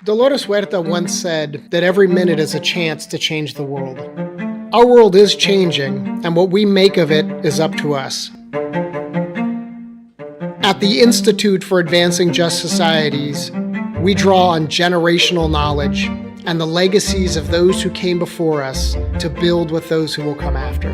Dolores Huerta once said that every minute is a chance to change the world. Our world is changing, and what we make of it is up to us. At the Institute for Advancing Just Societies, we draw on generational knowledge and the legacies of those who came before us to build with those who will come after.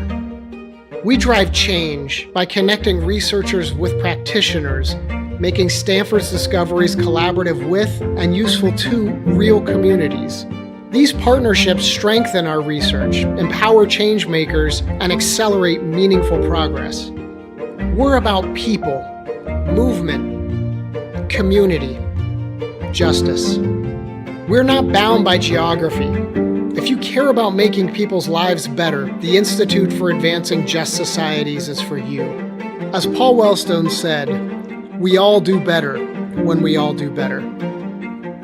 We drive change by connecting researchers with practitioners, making Stanford's discoveries collaborative with and useful to real communities. These partnerships strengthen our research, empower change makers, and accelerate meaningful progress. We're about people, movement, community, justice. We're not bound by geography. If you care about making people's lives better, the Institute for Advancing Just Societies is for you. As Paul Wellstone said, we all do better when we all do better.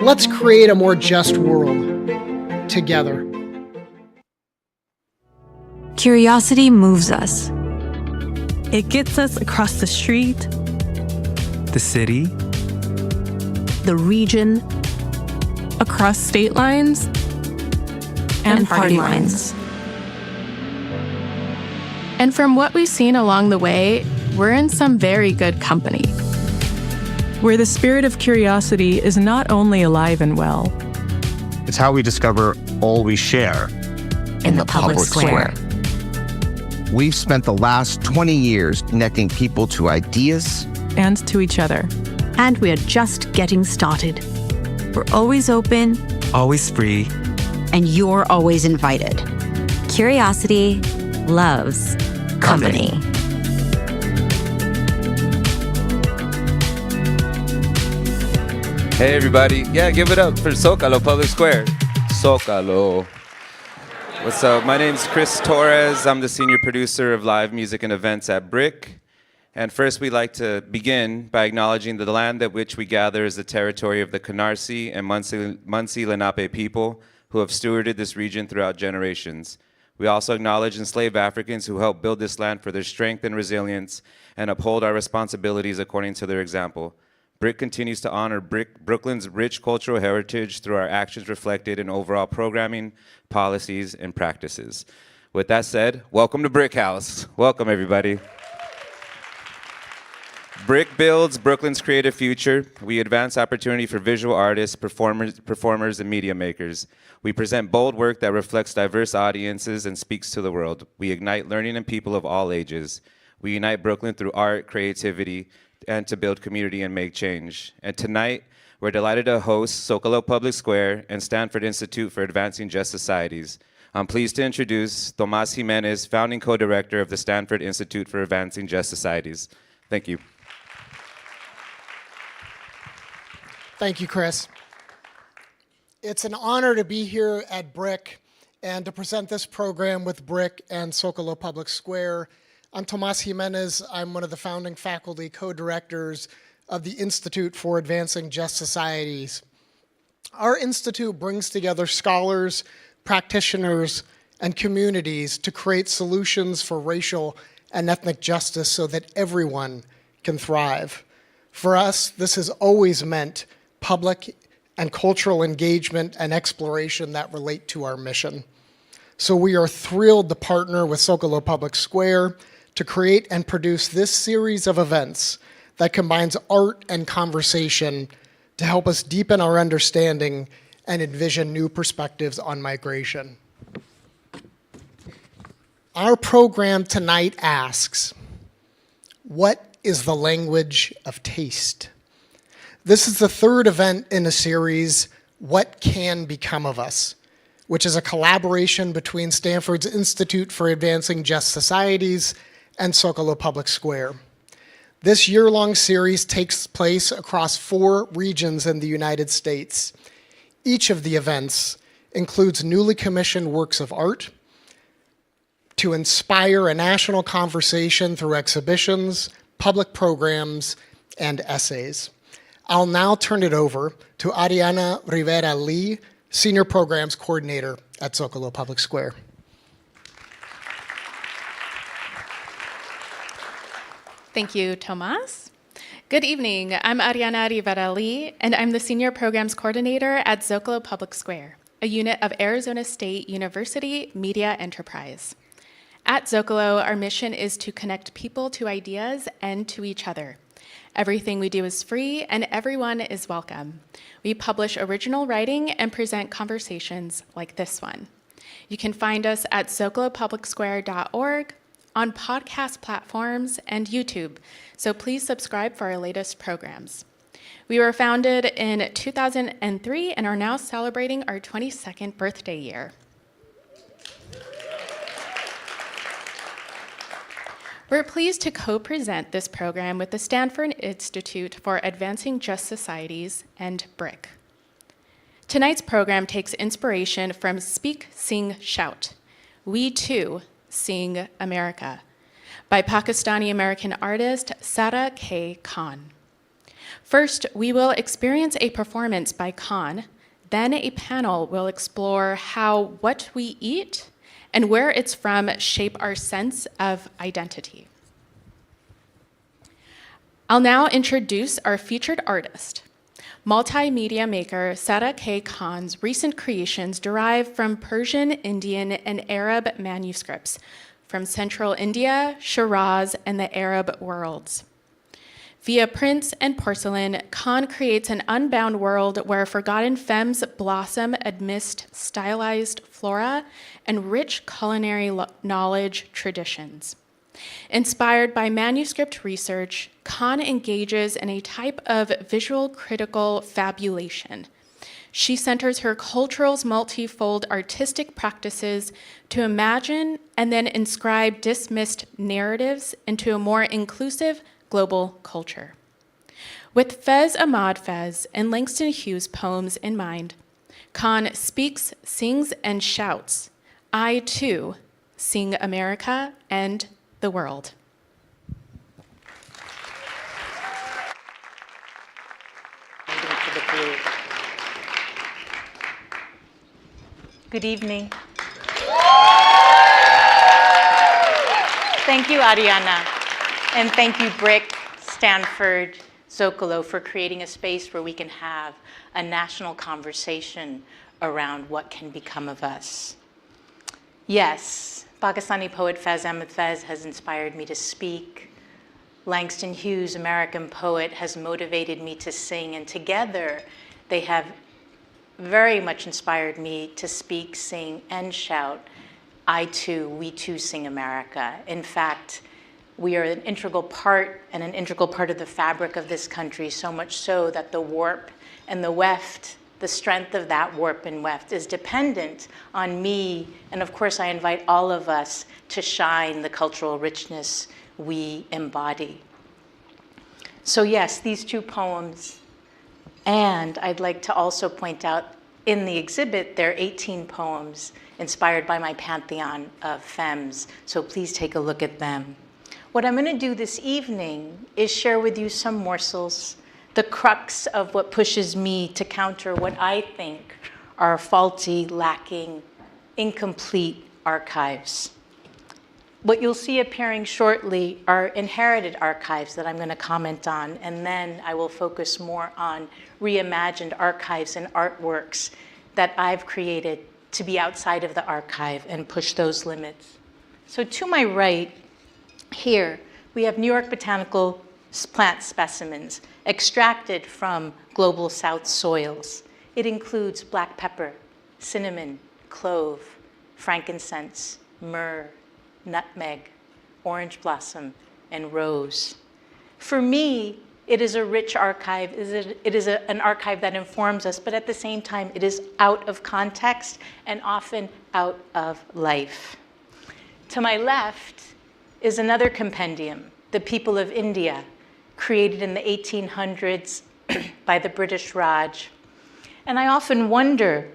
Let's create a more just world together. Curiosity moves us. It gets us across the street, the city, the region, across state lines, and party lines. And from what we've seen along the way, we're in some very good company, where the spirit of curiosity is not only alive and well. It's how we discover all we share in the public square. We've spent the last 20 years connecting people to ideas and to each other. And we're just getting started. We're always open, always free, and you're always invited. Curiosity loves company. Hey everybody, yeah, give it up for Zócalo Public Square. Zócalo. What's up? My name's Chris Torres. I'm the senior producer of live music and events at BRIC. And first we'd like to begin by acknowledging that the land at which we gather is the territory of the Canarsie and Munsee Lenape people who have stewarded this region throughout generations. We also acknowledge enslaved Africans who helped build this land for their strength and resilience and uphold our responsibilities according to their example. BRIC continues to honor Brooklyn's rich cultural heritage through our actions reflected in overall programming, policies, and practices. With that said, welcome to BRIC House. Welcome, everybody. BRIC builds Brooklyn's creative future. We advance opportunity for visual artists, performers, and media makers. We present bold work that reflects diverse audiences and speaks to the world. We ignite learning in people of all ages. We unite Brooklyn through art, creativity, and to build community and make change. And tonight, we're delighted to host Zócalo Public Square and Stanford Institute for Advancing Just Societies. I'm pleased to introduce Tomás Jiménez, founding co-director of the Stanford Institute for Advancing Just Societies. Thank you. Thank you, Chris. It's an honor to be here at BRIC and to present this program with BRIC and Zócalo Public Square. I'm Tomás Jiménez. I'm one of the founding faculty co-directors of the Institute for Advancing Just Societies. Our institute brings together scholars, practitioners, and communities to create solutions for racial and ethnic justice so that everyone can thrive. For us, this has always meant public and cultural engagement and exploration that relate to our mission. So we are thrilled to partner with Zócalo Public Square to create and produce this series of events that combines art and conversation to help us deepen our understanding and envision new perspectives on migration. Our program tonight asks, what is the language of taste? This is the third event in a series, What Can Become of Us?, which is a collaboration between Stanford's Institute for Advancing Just Societies and Zócalo Public Square. This year-long series takes place across 4 regions in the United States. Each of the events includes newly commissioned works of art to inspire a national conversation through exhibitions, public programs, and essays. I'll now turn it over to Ariana Rivera Lee, Senior Programs Coordinator at Zócalo Public Square. Thank you, Tomás. Good evening. I'm Ariana Rivera-Lee, and I'm the Senior Programs Coordinator at Zócalo Public Square, a unit of Arizona State University Media Enterprise. At Zócalo, our mission is to connect people to ideas and to each other. Everything we do is free, and everyone is welcome. We publish original writing and present conversations like this one. You can find us at zocalopublicsquare.org, on podcast platforms, and YouTube, so please subscribe for our latest programs. We were founded in 2003 and are now celebrating our 22nd birthday year. We're pleased to co-present this program with the Stanford Institute for Advancing Just Societies and BRIC. Tonight's program takes inspiration from Speak, Sing, Shout, We Too Sing America, by Pakistani American artist Sara K. Khan. First, we will experience a performance by Khan, then a panel will explore how what we eat and where it's from shape our sense of identity. I'll now introduce our featured artist. Multimedia maker Sara K. Khan's recent creations derive from Persian, Indian, and Arab manuscripts from Central India, Shiraz, and the Arab worlds. Via prints and porcelain, Khan creates an unbound world where forgotten femmes blossom amidst stylized flora and rich culinary knowledge traditions. Inspired by manuscript research, Khan engages in a type of visual critical fabulation. She centers her cultural's multifold artistic practices to imagine and then inscribe dismissed narratives into a more inclusive global culture. With Fez Ahmad Fez and Langston Hughes' poems in mind, Khan speaks, sings, and shouts, I too sing America and the world. Good evening. Thank you, Ariana. And thank you, BRIC, Stanford, Zócalo, for creating a space where we can have a national conversation around what can become of us. Yes, Pakistani poet Fez Ahmad Fez has inspired me to speak. Langston Hughes, American poet, has motivated me to sing, and together they have very much inspired me to speak, sing, and shout, I too, we too sing America. In fact, we are an integral part of the fabric of this country, so much so that the warp and the weft, the strength of that warp and weft is dependent on me, and of course I invite all of us to shine the cultural richness we embody. So yes, these two poems, and I'd like to also point out in the exhibit, there are 18 poems inspired by my pantheon of femmes, so please take a look at them. What I'm gonna do this evening is share with you some morsels, the crux of what pushes me to counter what I think are faulty, lacking, incomplete archives. What you'll see appearing shortly are inherited archives that I'm going to comment on, and then I will focus more on reimagined archives and artworks that I've created to be outside of the archive and push those limits. So to my right, here, we have New York botanical plant specimens extracted from global South soils. It includes black pepper, cinnamon, clove, frankincense, myrrh, nutmeg, orange blossom, and rose. For me, it is a rich archive. It is an archive that informs us, but at the same time, it is out of context and often out of life. To my left is another compendium, The People of India, created in the 1800s by the British Raj. And I often wonder,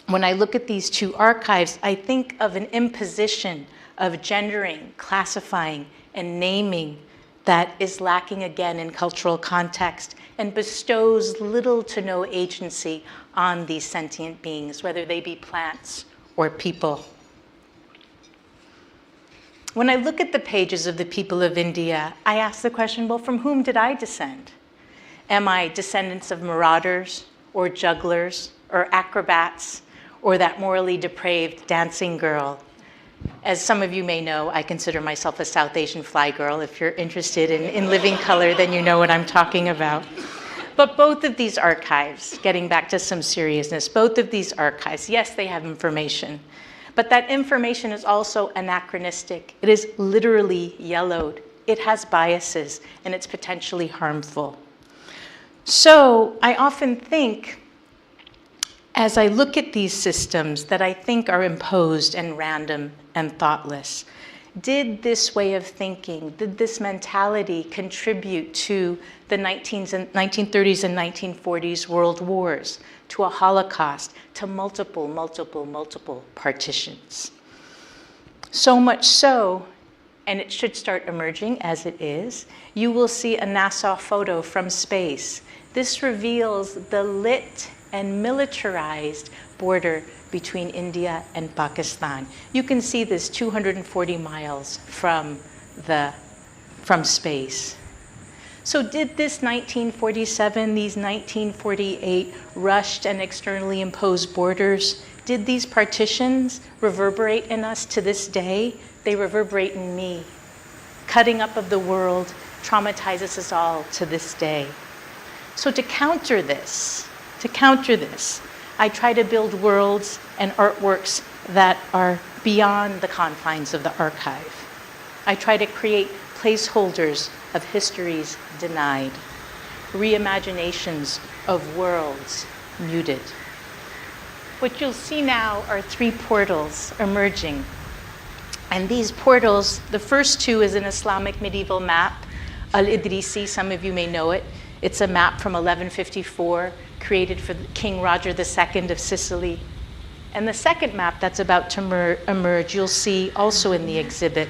when I look at these two archives, I think of an imposition of gendering, classifying, and naming that is lacking again in cultural context and bestows little to no agency on these sentient beings, whether they be plants or people. When I look at the pages of the people of India, I ask the question, well, from whom did I descend? Am I descendants of marauders, or jugglers, or acrobats, or that morally depraved dancing girl? As some of you may know, I consider myself a South Asian fly girl. If you're interested in living color, then you know what I'm talking about. But both of these archives, getting back to some seriousness, both of these archives, yes, they have information, but that information is also anachronistic. It is literally yellowed. It has biases, and it's potentially harmful. So I often think, as I look at these systems that I think are imposed and random and thoughtless, did this way of thinking, did this mentality contribute to the 1930s and 1940s world wars, to a Holocaust, to multiple partitions? So much so, and it should start emerging as it is, you will see a NASA photo from space. This reveals the lit and militarized border between India and Pakistan. You can see this 240 miles from space. So did this 1947, these 1948 rushed and externally imposed borders, did these partitions reverberate in us to this day? They reverberate in me. Cutting up of the world traumatizes us all to this day. So to counter this, I try to build worlds and artworks that are beyond the confines of the archive. I try to create placeholders of histories denied, reimaginations of worlds muted. What you'll see now are 3 portals emerging. And these portals, the first 2 is an Islamic medieval map, Al-Idrisi, some of you may know it. It's a map from 1154, created for King Roger II of Sicily. And the second map that's about to emerge, you'll see also in the exhibit.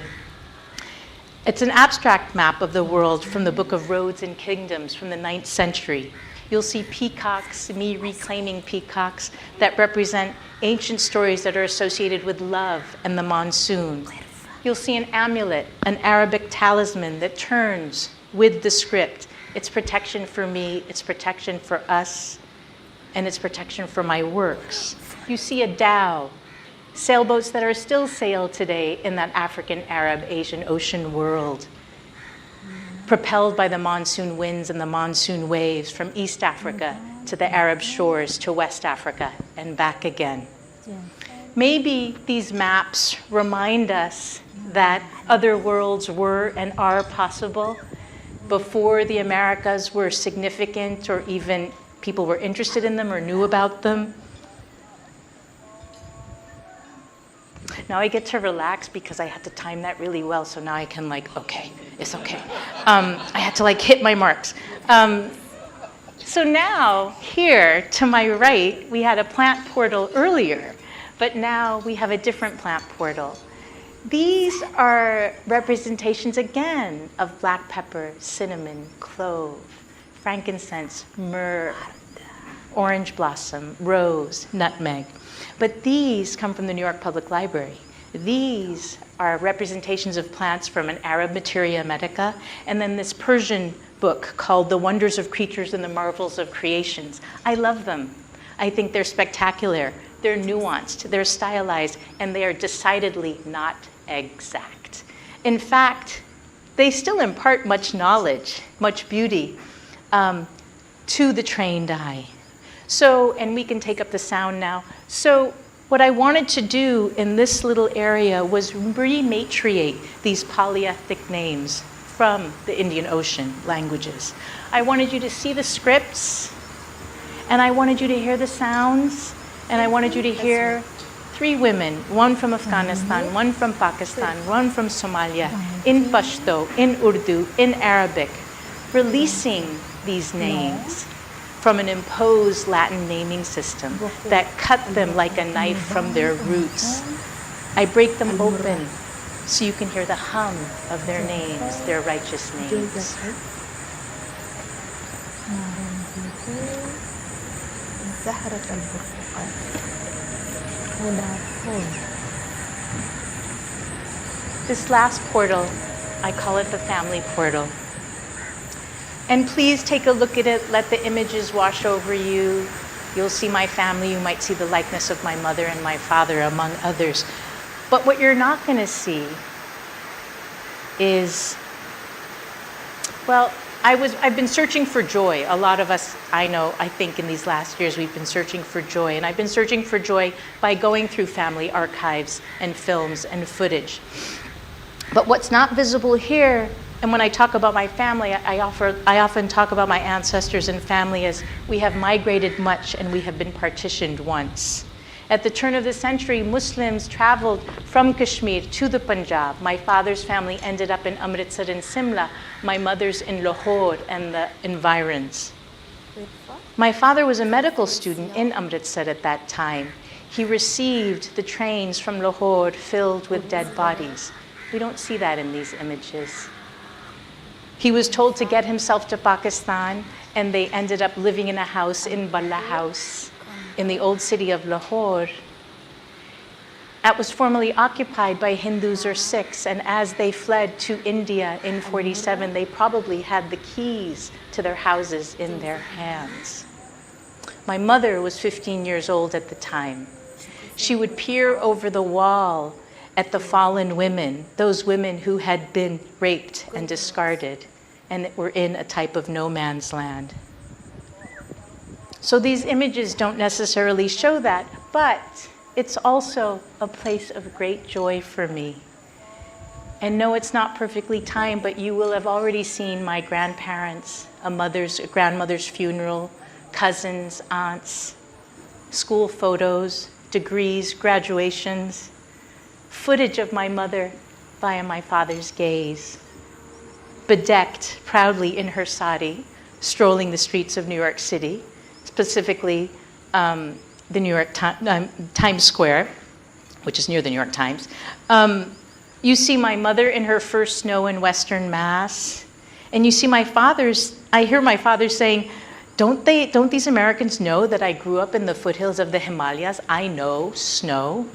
It's an abstract map of the world from the Book of Roads and Kingdoms from the 9th century. You'll see peacocks, me reclaiming peacocks, that represent ancient stories that are associated with love and the monsoon. You'll see an amulet, an Arabic talisman that turns with the script. It's protection for me, it's protection for us, and it's protection for my works. You see a dhow, sailboats that are still sailed today in that African, Arab, Asian ocean world, propelled by the monsoon winds and the monsoon waves from East Africa to the Arab shores to West Africa and back again. Maybe these maps remind us that other worlds were and are possible before the Americas were significant or even people were interested in them or knew about them. Now I get to relax because I had to time that really well, so now I can okay, it's okay. I had to hit my marks. So now here to my right, we had a plant portal earlier, but now we have a different plant portal. These are representations again of black pepper, cinnamon, clove, frankincense, myrrh, orange blossom, rose, nutmeg. But these come from the New York Public Library. These are representations of plants from an Arab Materia Medica, and then this Persian book called The Wonders of Creatures and the Marvels of Creations. I love them. I think they're spectacular. They're nuanced, they're stylized, and they are decidedly not exact. In fact, they still impart much knowledge, much beauty to the trained eye. So, and we can take up the sound now. So what I wanted to do in this little area was rematriate these polyethnic names from the Indian Ocean languages. I wanted you to see the scripts, and I wanted you to hear the sounds, and I wanted you to hear 3 women, one from Afghanistan, one from Pakistan, one from Somalia, in Pashto, in Urdu, in Arabic, releasing these names from an imposed Latin naming system that cut them like a knife from their roots. I break them open so you can hear the hum of their names, their righteous names. This last portal, I call it the family portal. And please take a look at it, let the images wash over you. You'll see my family, you might see the likeness of my mother and my father, among others. But what you're not gonna see is, well, I've been searching for joy. A lot of us, I think in these last years, we've been searching for joy. And I've been searching for joy by going through family archives and films and footage. But what's not visible here, and when I talk about my family, I often talk about my ancestors and family as we have migrated much and we have been partitioned once. At the turn of the century, Muslims traveled from Kashmir to the Punjab. My father's family ended up in Amritsar and Simla, my mother's in Lahore and the environs. My father was a medical student in Amritsar at that time. He received the trains from Lahore filled with dead bodies. We don't see that in these images. He was told to get himself to Pakistan, and they ended up living in a house in Balla House in the old city of Lahore. That was formerly occupied by Hindus or Sikhs, and as they fled to India in 47, they probably had the keys to their houses in their hands. My mother was 15 years old at the time. She would peer over the wall at the fallen women, those women who had been raped and discarded and were in a type of no man's land. So these images don't necessarily show that, but it's also a place of great joy for me. And no, it's not perfectly timed, but you will have already seen my grandparents, a grandmother's funeral, cousins, aunts, school photos, degrees, graduations, footage of my mother via my father's gaze, bedecked proudly in her sari, strolling the streets of New York City, specifically the New York Times Square, which is near the New York Times. You see my mother in her first snow in Western Mass, and you see I hear my father saying, don't these Americans know that I grew up in the foothills of the Himalayas? I know snow.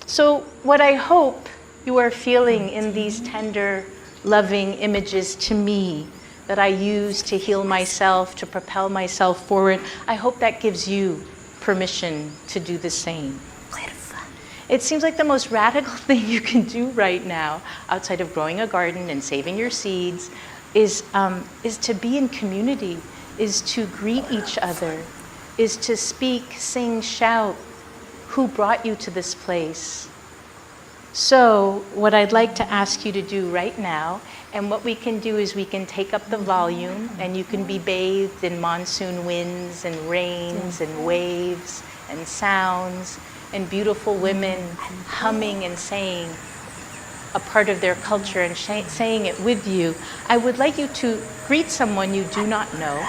So what I hope you are feeling in these tender, loving images to me that I use to heal myself, to propel myself forward, I hope that gives you permission to do the same. It seems like the most radical thing you can do right now, outside of growing a garden and saving your seeds, is to be in community, is to greet each other, is to speak, sing, shout. Who brought you to this place? So what I'd like to ask you to do right now, and what we can do is we can take up the volume, and you can be bathed in monsoon winds and rains and waves and sounds and beautiful women humming and saying a part of their culture and saying it with you. I would like you to greet someone you do not know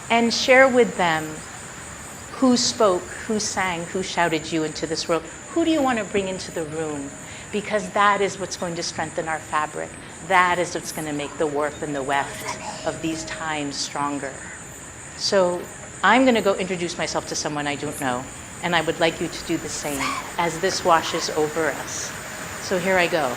and share with them who spoke, who sang, who shouted you into this world. Who do you want to bring into the room? Because that is what's going to strengthen our fabric. That is what's going to make the warmth and the weft of these times stronger. So I'm going to go introduce myself to someone I don't know, and I would like you to do the same as this washes over us. So here I go.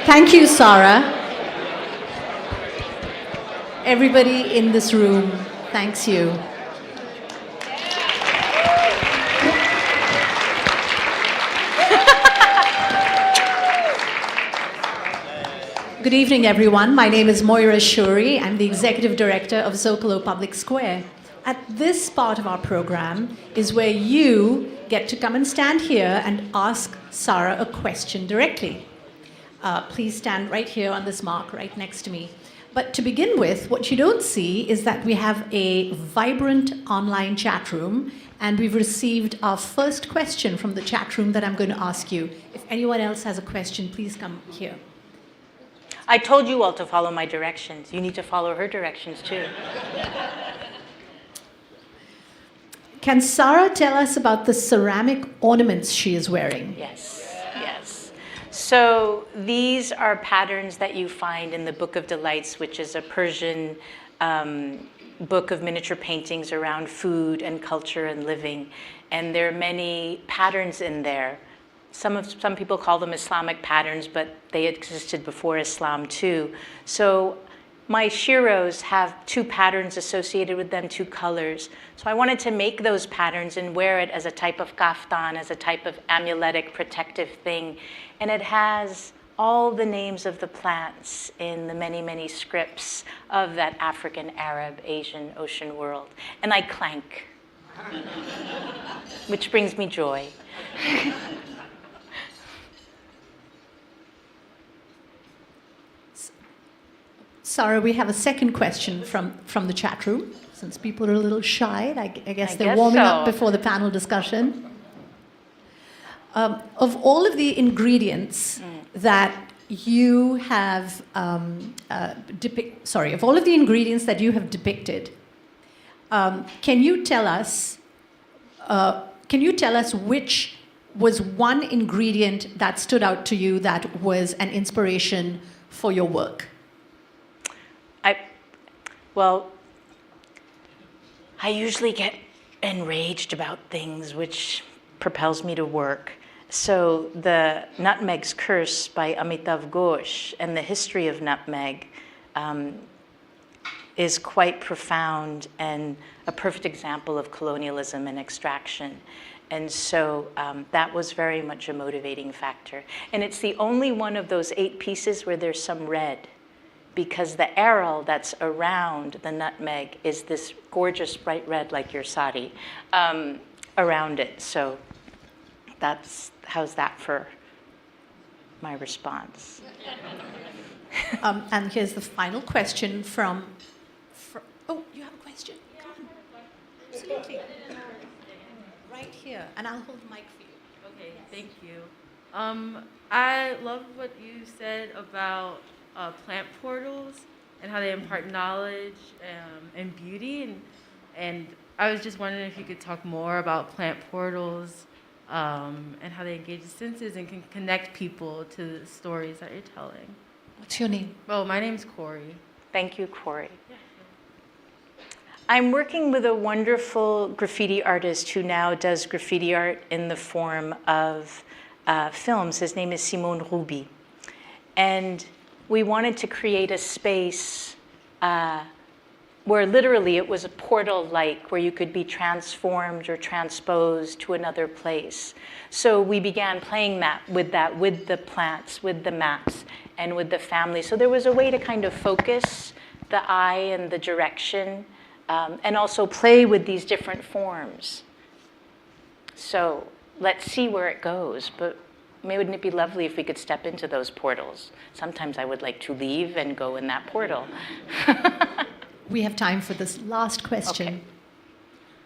Thank you, Sarah. Everybody in this room, thanks you. Good evening, everyone. My name is Moira Shuri. I'm the Executive Director of Zócalo Public Square. At this part of our program is where you get to come and stand here and ask Sarah a question directly. Please stand right here on this mark right next to me. But to begin with, what you don't see is that we have a vibrant online chat room, and we've received our first question from the chat room that I'm going to ask you. If anyone else has a question, please come here. I told you all to follow my directions. You need to follow her directions too. Can Sarah tell us about the ceramic ornaments she is wearing? Yes, yes. So these are patterns that you find in the Book of Delights, which is a Persian book of miniature paintings around food and culture and living. And there are many patterns in there. Some people call them Islamic patterns, but they existed before Islam too. So my shiros have two patterns associated with them, two colors. So I wanted to make those patterns and wear it as a type of kaftan, as a type of amuletic protective thing. And it has all the names of the plants in the many, many scripts of that African, Arab, Asian, ocean world. And I clank, which brings me joy. Sarah, we have a second question from the chat room, since people are a little shy. I guess they're warming up before the panel discussion. Of all of the ingredients that you have of all of the ingredients that you have depicted, can you tell us which was one ingredient that stood out to you that was an inspiration for your work? I usually get enraged about things, which propels me to work. So the Nutmeg's Curse by Amitav Ghosh and the history of nutmeg is quite profound and a perfect example of colonialism and extraction. And so that was very much a motivating factor. And it's the only one of those 8 pieces where there's some red, because the aril that's around the nutmeg is this gorgeous bright red, like your sari, around it. So how's that for my response? And here's the final question from oh, you have a question? Come on. Absolutely. Right here, and I'll hold the mic for you. Okay, thank you. I love what you said about plant portals and how they impart knowledge and beauty. And I was just wondering if you could talk more about plant portals and how they engage the senses and can connect people to the stories that you're telling. What's your name? Oh, my name's Corey. Thank you, Corey. Yeah. I'm working with a wonderful graffiti artist who now does graffiti art in the form of films. His name is Simon Roubi. And we wanted to create a space where literally it was a portal-like, where you could be transformed or transposed to another place. So we began playing with the plants, with the maps, and with the family. So there was a way to kind of focus the eye and the direction, and also play with these different forms. So let's see where it goes. But wouldn't it be lovely if we could step into those portals? Sometimes I would like to leave and go in that portal. We have time for this last question. Okay.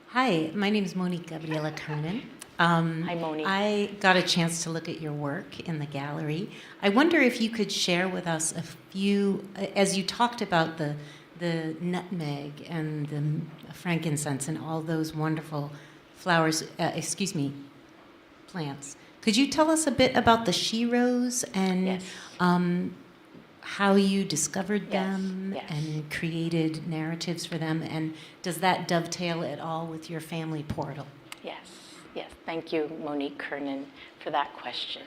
Hi, my name is Monique Gabriela Kernan. Hi, Monique. I got a chance to look at your work in the gallery. I wonder if you could share with us a few, as you talked about the nutmeg and the frankincense and all those wonderful flowers, plants. Could you tell us a bit about the shiros and yes. How you discovered them yes. and created narratives for them? And does that dovetail at all with your family portal? Yes, yes. Thank you, Monique Kernan, for that question.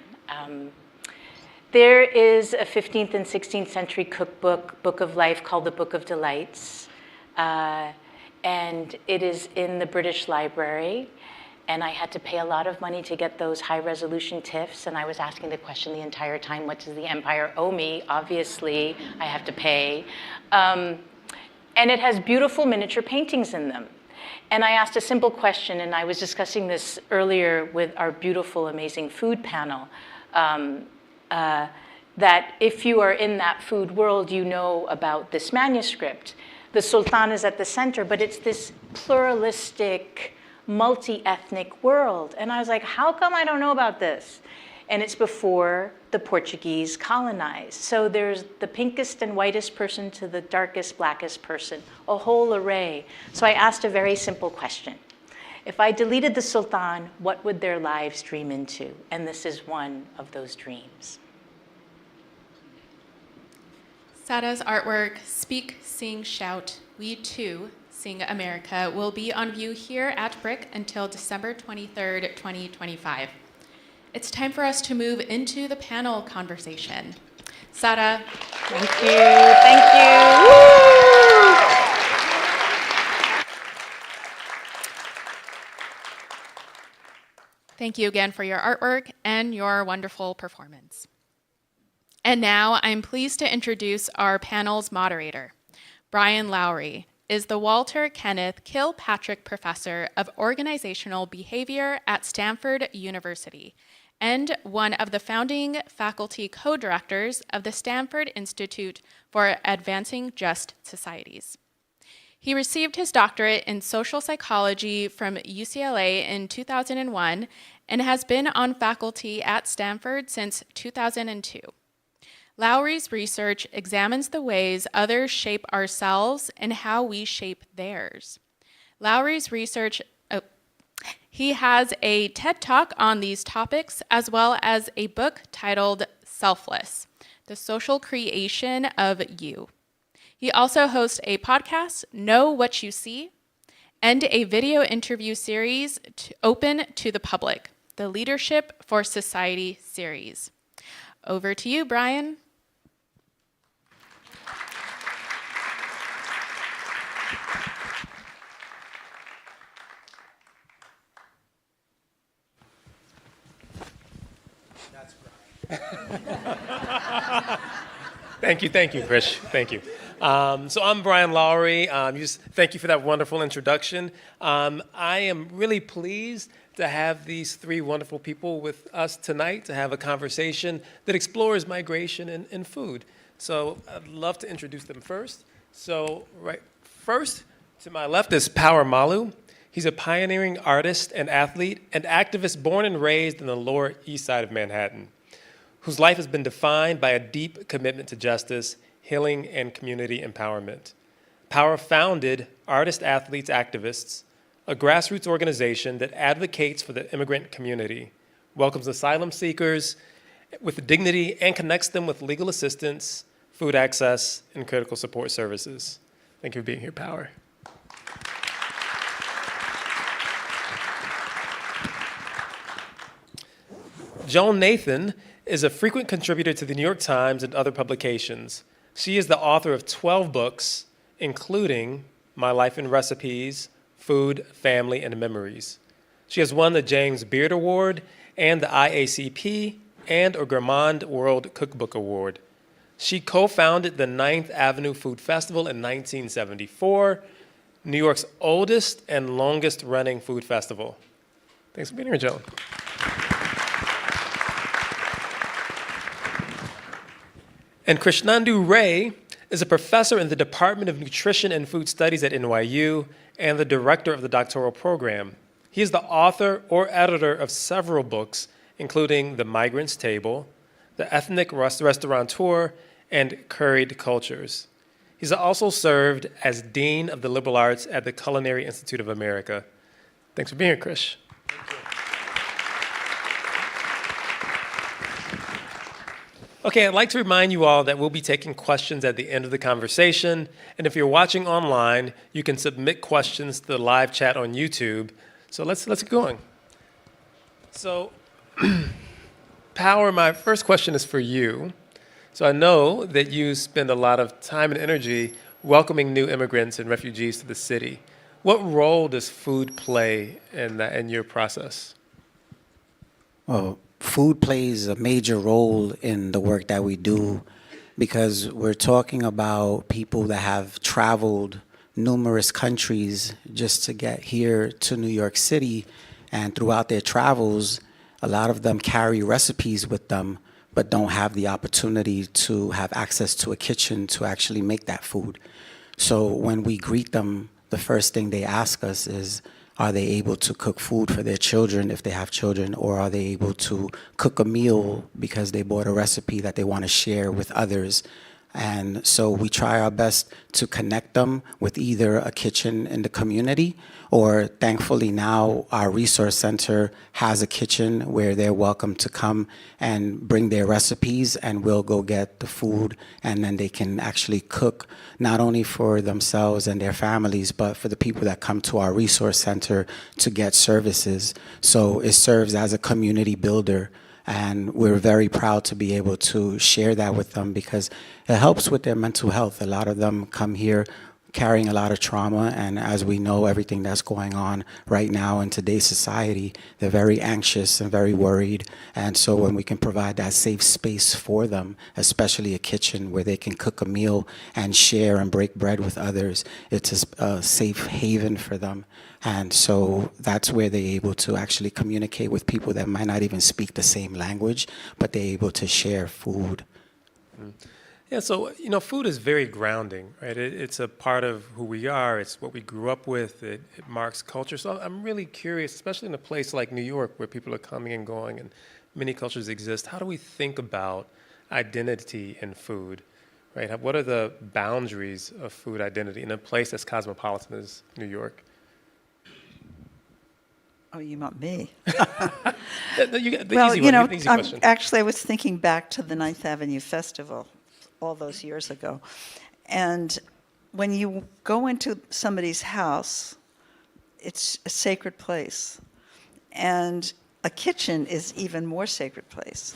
There is a 15th and 16th century cookbook, Book of Life, called the Book of Delights. And it is in the British Library. And I had to pay a lot of money to get those high-resolution TIFFs, and I was asking the question the entire time, what does the empire owe me? Obviously, I have to pay. And it has beautiful miniature paintings in them. And I asked a simple question, and I was discussing this earlier with our beautiful, amazing food panel, that if you are in that food world, you know about this manuscript. The Sultan is at the center, but it's this pluralistic, multi-ethnic world. And I was like, how come I don't know about this? And it's before the Portuguese colonized. So there's the pinkest and whitest person to the darkest, blackest person, a whole array. So I asked a very simple question. If I deleted the Sultan, what would their lives dream into? And this is one of those dreams. Sada's artwork, Speak, Sing, Shout, We Too Sing America, will be on view here at BRIC until December 23rd, 2025. It's time for us to move into the panel conversation. Sada. Thank you. Thank you. Woo! Thank you again for your artwork and your wonderful performance. And now I'm pleased to introduce our panel's moderator. Brian Lowery is the Walter Kenneth Kilpatrick Professor of Organizational Behavior at Stanford University and one of the founding faculty co-directors of the Stanford Institute for Advancing Just Societies. He received his doctorate in social psychology from UCLA in 2001 and has been on faculty at Stanford since 2002. Lowery's research examines the ways others shape ourselves and how we shape theirs. Lowery's research, he has a TED Talk on these topics, as well as a book titled Selfless, The Social Creation of You. He also hosts a podcast, Know What You See, and a video interview series open to the public, the Leadership for Society series. Over to you, Brian. Thank you, Krish. Thank you. So I'm Brian Lowery. Thank you for that wonderful introduction. I am really pleased to have these three wonderful people with us tonight to have a conversation that explores migration and food. So I'd love to introduce them first. So first, to my left is Power Malu. He's a pioneering artist and athlete and activist born and raised in the Lower East Side of Manhattan, whose life has been defined by a deep commitment to justice, healing, and community empowerment. Power founded Artist Athletes Activists, a grassroots organization that advocates for the immigrant community, welcomes asylum seekers with dignity, and connects them with legal assistance, food access, and critical support services. Thank you for being here, Power. Joan Nathan is a frequent contributor to the New York Times and other publications. She is the author of 12 books, including My Life in Recipes, Food, Family, and Memories. She has won the James Beard Award and the IACP and a Gourmand World Cookbook Award. She co-founded the 9th Avenue Food Festival in 1974, New York's oldest and longest running food festival. Thanks for being here, Joan. And Krishnendu Ray is a professor in the Department of Nutrition and Food Studies at NYU and the director of the doctoral program. He is the author or editor of several books, including The Migrant's Table, The Ethnic Restaurateur, and Curried Cultures. He's also served as Dean of the Liberal Arts at the Culinary Institute of America. Thanks for being here, Krish. Okay, I'd like to remind you all that we'll be taking questions at the end of the conversation, and if you're watching online, you can submit questions to the live chat on YouTube. So let's get going. So Power, my first question is for you. So I know that you spend a lot of time and energy welcoming new immigrants and refugees to the city. What role does food play in your process? Well, food plays a major role in the work that we do because we're talking about people that have traveled numerous countries just to get here to New York City. And throughout their travels, a lot of them carry recipes with them, but don't have the opportunity to have access to a kitchen to actually make that food. So when we greet them, the first thing they ask us is, are they able to cook food for their children if they have children, or are they able to cook a meal because they bought a recipe that they want to share with others? And so we try our best to connect them with either a kitchen in the community, or thankfully now our resource center has a kitchen where they're welcome to come and bring their recipes, and we'll go get the food, and then they can actually cook not only for themselves and their families, but for the people that come to our resource center to get services. So it serves as a community builder. And we're very proud to be able to share that with them because it helps with their mental health. A lot of them come here carrying a lot of trauma, and as we know, everything that's going on right now in today's society, they're very anxious and very worried. And so when we can provide that safe space for them, especially a kitchen where they can cook a meal and share and break bread with others, it's a safe haven for them. And so that's where they're able to actually communicate with people that might not even speak the same language, but they're able to share food. Yeah, so, food is very grounding, right? It's a part of who we are. It's what we grew up with. It marks culture. So I'm really curious, especially in a place like New York where people are coming and going and many cultures exist, how do we think about identity in food, right? What are the boundaries of food identity in a place as cosmopolitan as New York? Oh, you want me? Well, actually, I was thinking back to the 9th Avenue Festival all those years ago. And when you go into somebody's house, it's a sacred place. And a kitchen is even more sacred place.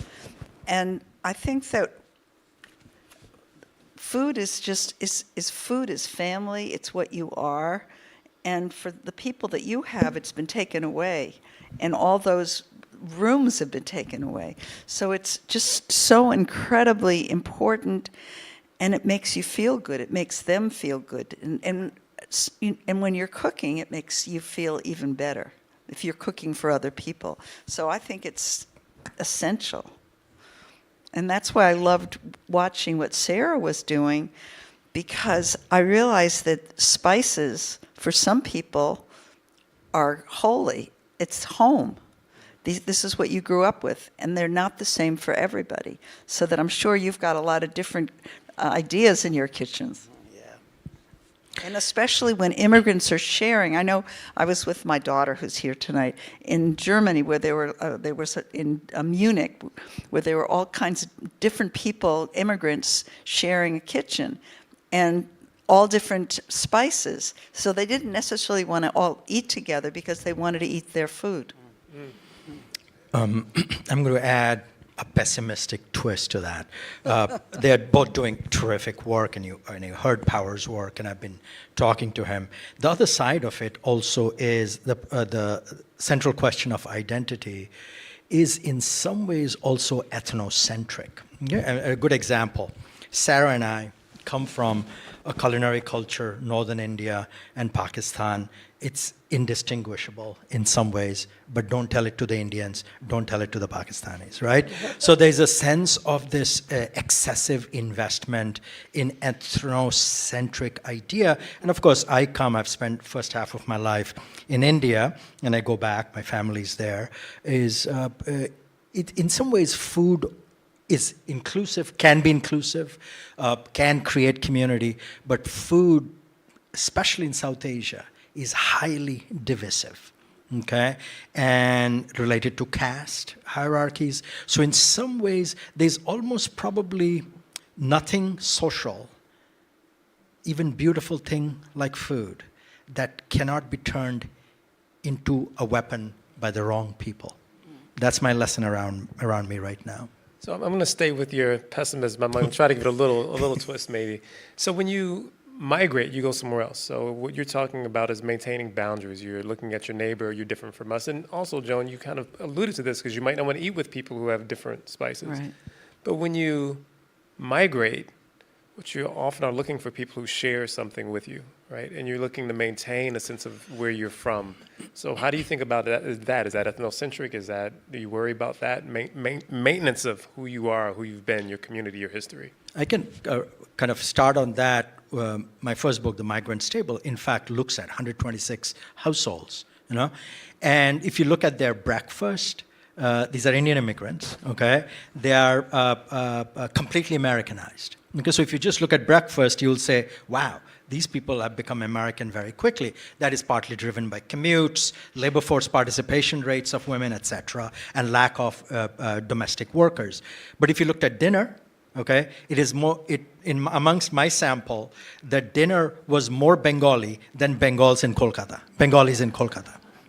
And I think that food is food is family, it's what you are. And for the people that you have, it's been taken away. And all those rooms have been taken away. So it's just so incredibly important, and it makes you feel good. It makes them feel good. And when you're cooking, it makes you feel even better if you're cooking for other people. So I think it's essential. And that's why I loved watching what Sarah was doing, because I realized that spices, for some people, are holy. It's home. This is what you grew up with, and they're not the same for everybody. So that I'm sure you've got a lot of different ideas in your kitchens. Yeah. And especially when immigrants are sharing. I know I was with my daughter, who's here tonight, in Germany, where there was in Munich, where there were all kinds of different people, immigrants, sharing a kitchen, and all different spices. So they didn't necessarily want to all eat together because they wanted to eat their food. I'm going to add a pessimistic twist to that. They're both doing terrific work, and you heard Power's work, and I've been talking to him. The other side of it also is the central question of identity is in some ways also ethnocentric. Yeah, a good example, Sarah and I come from a culinary culture, northern India and Pakistan. It's indistinguishable in some ways, but don't tell it to the Indians, don't tell it to the Pakistanis, right? So there's a sense of this excessive investment in ethnocentric idea. And of course, I've spent first half of my life in India, and I go back, my family's there, in some ways food is inclusive, can be inclusive, can create community, but food, especially in South Asia, is highly divisive, okay, and related to caste hierarchies. So in some ways, there's almost probably nothing social, even beautiful thing like food, that cannot be turned into a weapon by the wrong people. that's my lesson around me right now. So I'm going to stay with your pessimism. I'm going to try to give it a little twist, maybe. So when you migrate, you go somewhere else. So what you're talking about is maintaining boundaries. You're looking at your neighbor, you're different from us. And also, Joan, you kind of alluded to this because you might not want to eat with people who have different spices. Right. But when you migrate, what you often are looking for people who share something with you, right? And you're looking to maintain a sense of where you're from. So how do you think about that? Is that ethnocentric? Do you worry about that? Maintenance of who you are, who you've been, your community, your history? I can kind of start on that. My first book, The Migrant's Table, in fact, looks at 126 households, And if you look at their breakfast, these are Indian immigrants, okay? They are completely Americanized. Okay, so if you just look at breakfast, you'll say, wow, these people have become American very quickly. That is partly driven by commutes, labor force participation rates of women, etc., and lack of domestic workers. But if you looked at dinner, okay, it is more, amongst my sample, the dinner was more Bengali than Bengalis in Kolkata.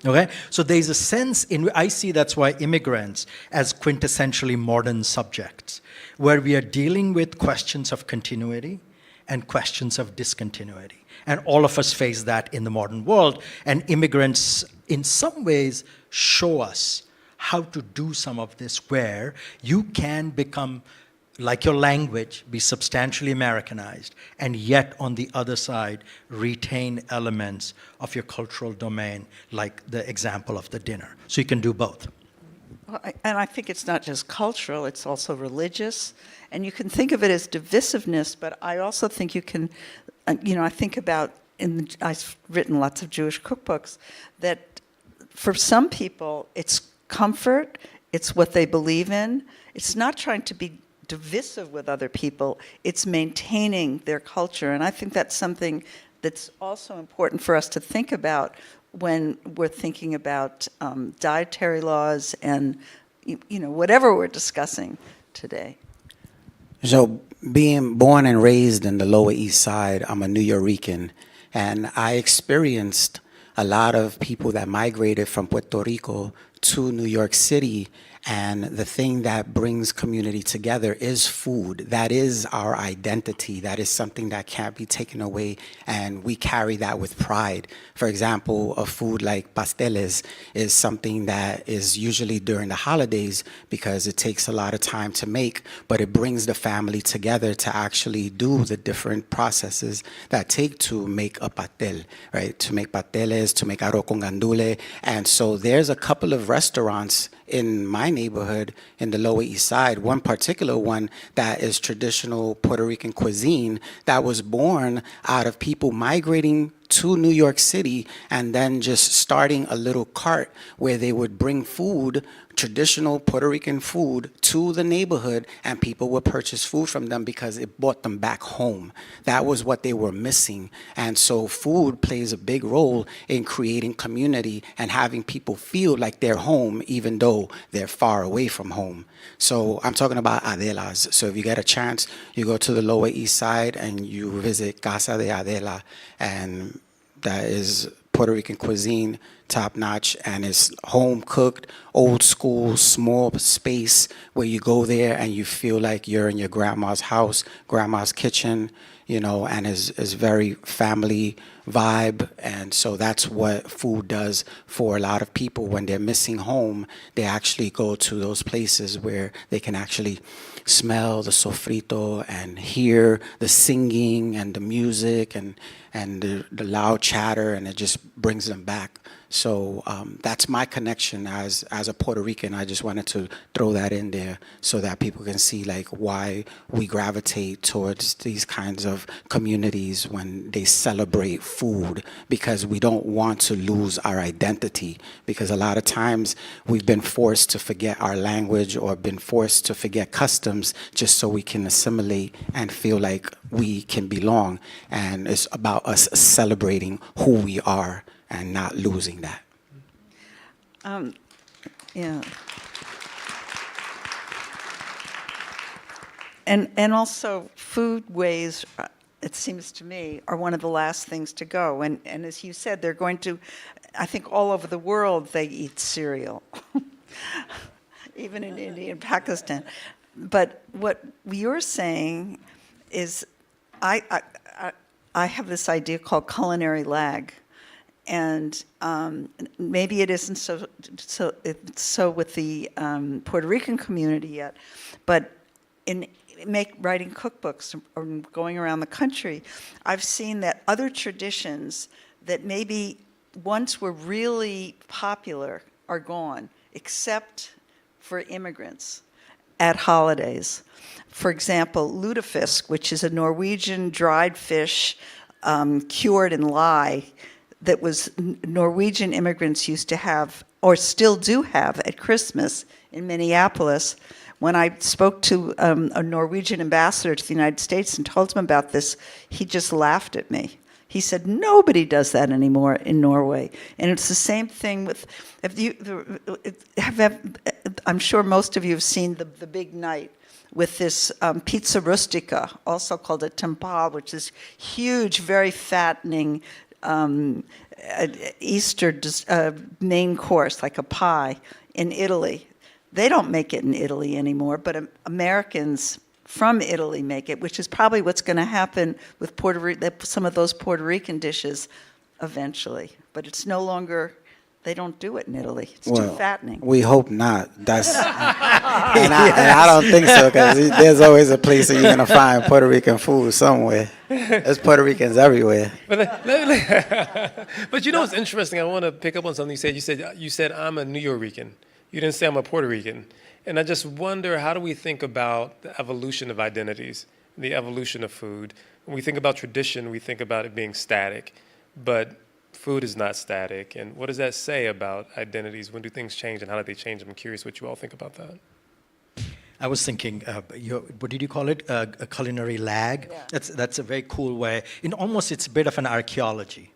Okay, so there's a sense I see that's why immigrants as quintessentially modern subjects, where we are dealing with questions of continuity and questions of discontinuity. And all of us face that in the modern world. And immigrants, in some ways, show us how to do some of this, where you can become, like your language, be substantially Americanized, and yet on the other side, retain elements of your cultural domain, like the example of the dinner. So you can do both. Well, and I think it's not just cultural, it's also religious. And you can think of it as divisiveness, but I also think you can, I think about, I've written lots of Jewish cookbooks, that for some people, it's comfort, it's what they believe in. It's not trying to be divisive with other people, it's maintaining their culture. And I think that's something that's also important for us to think about when we're thinking about dietary laws and whatever we're discussing today. So being born and raised in the Lower East Side, I'm a New Yorican, and I experienced a lot of people that migrated from Puerto Rico to New York City. And the thing that brings community together is food. That is our identity. That is something that can't be taken away, and we carry that with pride. For example, a food like pasteles is something that is usually during the holidays because it takes a lot of time to make, but it brings the family together to actually do the different processes that take to make a pastel, right? To make pasteles, to make arroz con gandule. And so there's a couple of restaurants in my neighborhood in the Lower East Side, one particular one that is traditional Puerto Rican cuisine that was born out of people migrating to New York City and then just starting a little cart where they would bring food, traditional Puerto Rican food, to the neighborhood, and people would purchase food from them because it brought them back home. That was what they were missing. And so food plays a big role in creating community and having people feel like they're home even though they're far away from home. So I'm talking about Adela's. So if you get a chance, you go to the Lower East Side and you visit Casa de Adela, and that is Puerto Rican cuisine, top notch, and it's home cooked, old school, small space where you go there and you feel like you're in your grandma's house, grandma's kitchen, and is very family vibe. And so that's what food does for a lot of people. When they're missing home, they actually go to those places where they can actually smell the sofrito and hear the singing and the music and the loud chatter, and it just brings them back. So that's my connection as a Puerto Rican. I just wanted to throw that in there so that people can see like why we gravitate towards these kinds of communities when they celebrate food, because we don't want to lose our identity, because a lot of times we've been forced to forget our language or been forced to forget customs just so we can assimilate and feel like we can belong. And it's about us celebrating who we are and not losing that. Yeah. And also foodways, it seems to me, are one of the last things to go. And as you said, they're going to, I think all over the world, they eat cereal. even in India and Pakistan. But what you're saying is, I have this idea called culinary lag, and maybe it isn't so with the Puerto Rican community yet, but in writing cookbooks or going around the country, I've seen that other traditions that maybe once were really popular are gone, except for immigrants at holidays. For example, lutefisk, which is a Norwegian dried fish cured in lye that was Norwegian immigrants used to have, or still do have, at Christmas in Minneapolis. When I spoke to a Norwegian ambassador to the United States and told him about this, he just laughed at me. He said, nobody does that anymore in Norway. And it's the same thing with, I'm sure most of you have seen the Big Night with this pizza rustica, also called a tempal, which is huge, very fattening Easter main course, like a pie, in Italy. They don't make it in Italy anymore, but Americans from Italy make it, which is probably what's going to happen with some of those Puerto Rican dishes eventually. But it's no longer, they don't do it in Italy. It's too fattening. We hope not. That's, and I don't think so, because there's always a place that you're going to find Puerto Rican food somewhere. There's Puerto Ricans everywhere. But you know what's interesting? I want to pick up on something you said. You said I'm a New Yorican. You didn't say I'm a Puerto Rican. And I just wonder, how do we think about the evolution of identities, the evolution of food? When we think about tradition, we think about it being static, but food is not static. And what does that say about identities? When do things change and how do they change? I'm curious what you all think about that. I was thinking, what did you call it? A culinary lag? Yeah. That's a very cool way. It's a bit of an archaeology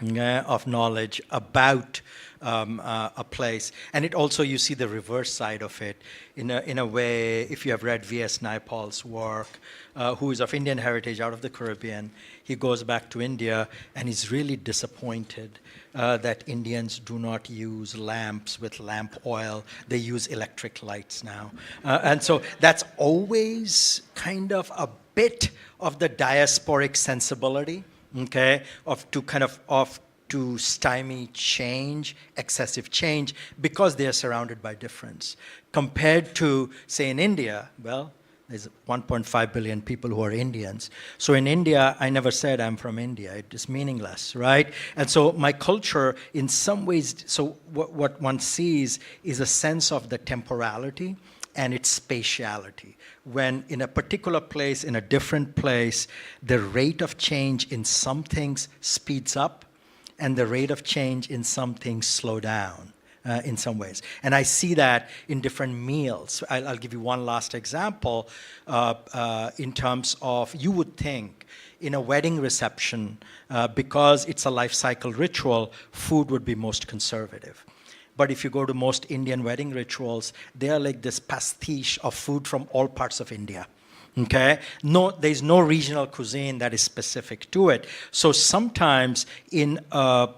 of knowledge about a place. And it also, you see the reverse side of it. In a way, if you have read V.S. Naipaul's work, who is of Indian heritage out of the Caribbean, he goes back to India and is really disappointed that Indians do not use lamps with lamp oil. They use electric lights now. And so that's always kind of a bit of the diasporic sensibility, okay, to stymie change, excessive change, because they are surrounded by difference. Compared to, say, in India, well, there's 1.5 billion people who are Indians. So in India, I never said I'm from India. It is meaningless, right? And so my culture, in some ways, so what one sees is a sense of the temporality and its spatiality. When in a particular place, in a different place, the rate of change in some things speeds up, and the rate of change in some things slow down in some ways. And I see that in different meals. I'll give you one last example in terms of, you would think in a wedding reception, because it's a life cycle ritual, food would be most conservative. But if you go to most Indian wedding rituals, they are like this pastiche of food from all parts of India. Okay? There's no regional cuisine that is specific to it. So sometimes in a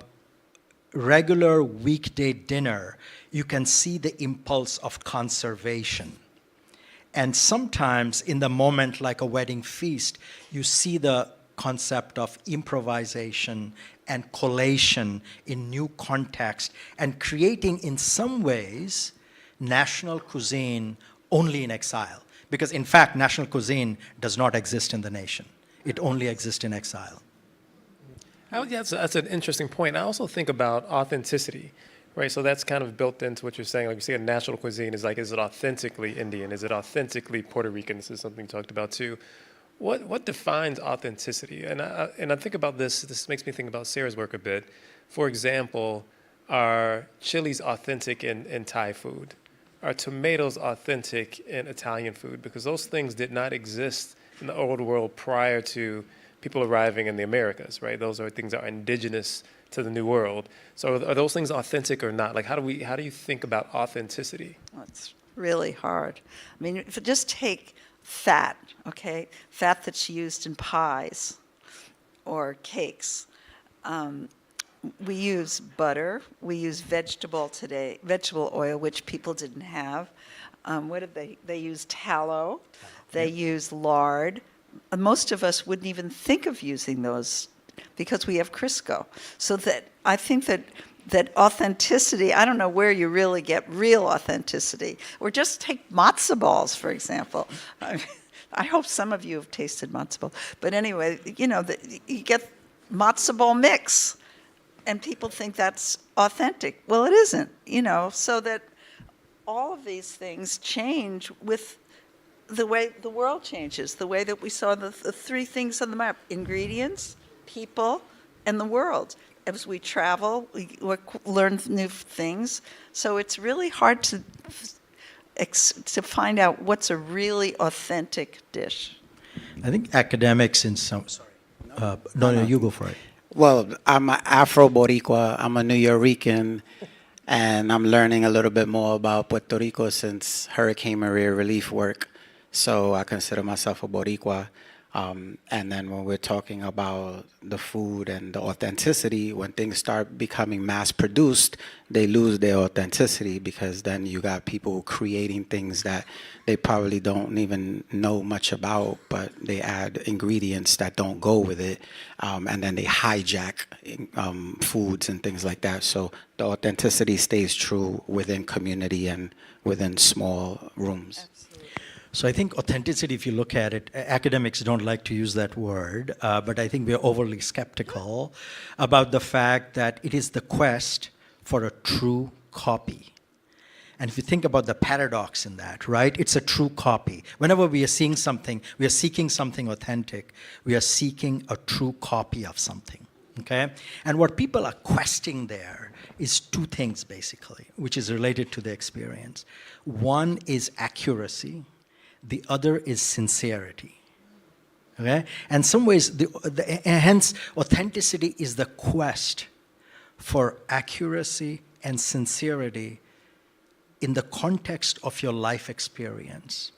regular weekday dinner, you can see the impulse of conservation. And sometimes in the moment, like a wedding feast, you see the concept of improvisation and collation in new context, and creating, in some ways, national cuisine only in exile. Because in fact, national cuisine does not exist in the nation. It only exists in exile. That's an interesting point. I also think about authenticity, right? So that's kind of built into what you're saying. Like you say, a national cuisine is like, is it authentically Indian? Is it authentically Puerto Rican? This is something you talked about too. What defines authenticity? And I think about this makes me think about Sarah's work a bit. For example, are chilies authentic in Thai food? Are tomatoes authentic in Italian food? Because those things did not exist in the old world prior to people arriving in the Americas, right? Those are things that are indigenous to the New World. So are those things authentic or not? Like, how do you think about authenticity? Well, it's really hard. I mean, if you just take fat, okay, fat that's used in pies or cakes. we use butter, we use vegetable oil, which people didn't have. What did they use tallow, they use lard. Most of us wouldn't even think of using those because we have Crisco. So that I think that authenticity, I don't know where you really get real authenticity. Or just take matzo balls, for example. I hope some of you have tasted matzo ball. But anyway, you get matzo ball mix, and people think that's authentic. Well, it isn't, so that all of these things change with the way the world changes, the way that we saw the three things on the map: ingredients, people, and the world. As we travel, we learn new things. So it's really hard to find out what's a really authentic dish. I think academics in some... Sorry. No, you go for it. Well, I'm an Afro-Boricua, I'm a New Yorican, and I'm learning a little bit more about Puerto Rico since Hurricane Maria relief work. So I consider myself a Boricua. And then when we're talking about the food and the authenticity, when things start becoming mass produced, they lose their authenticity, because then you got people creating things that they probably don't even know much about, but they add ingredients that don't go with it. And then they hijack foods and things like that. So the authenticity stays true within community and within small rooms. So I think authenticity, if you look at it, academics don't like to use that word, but I think we're overly skeptical about the fact that it is the quest for a true copy. And if you think about the paradox in that, right, it's a true copy. Whenever we are seeing something, we are seeking something authentic, we are seeking a true copy of something, okay? And what people are questing there is two things, basically, which is related to the experience. One is accuracy. The other is sincerity, okay? And in some ways, hence, authenticity is the quest for accuracy and sincerity in the context of your life experience,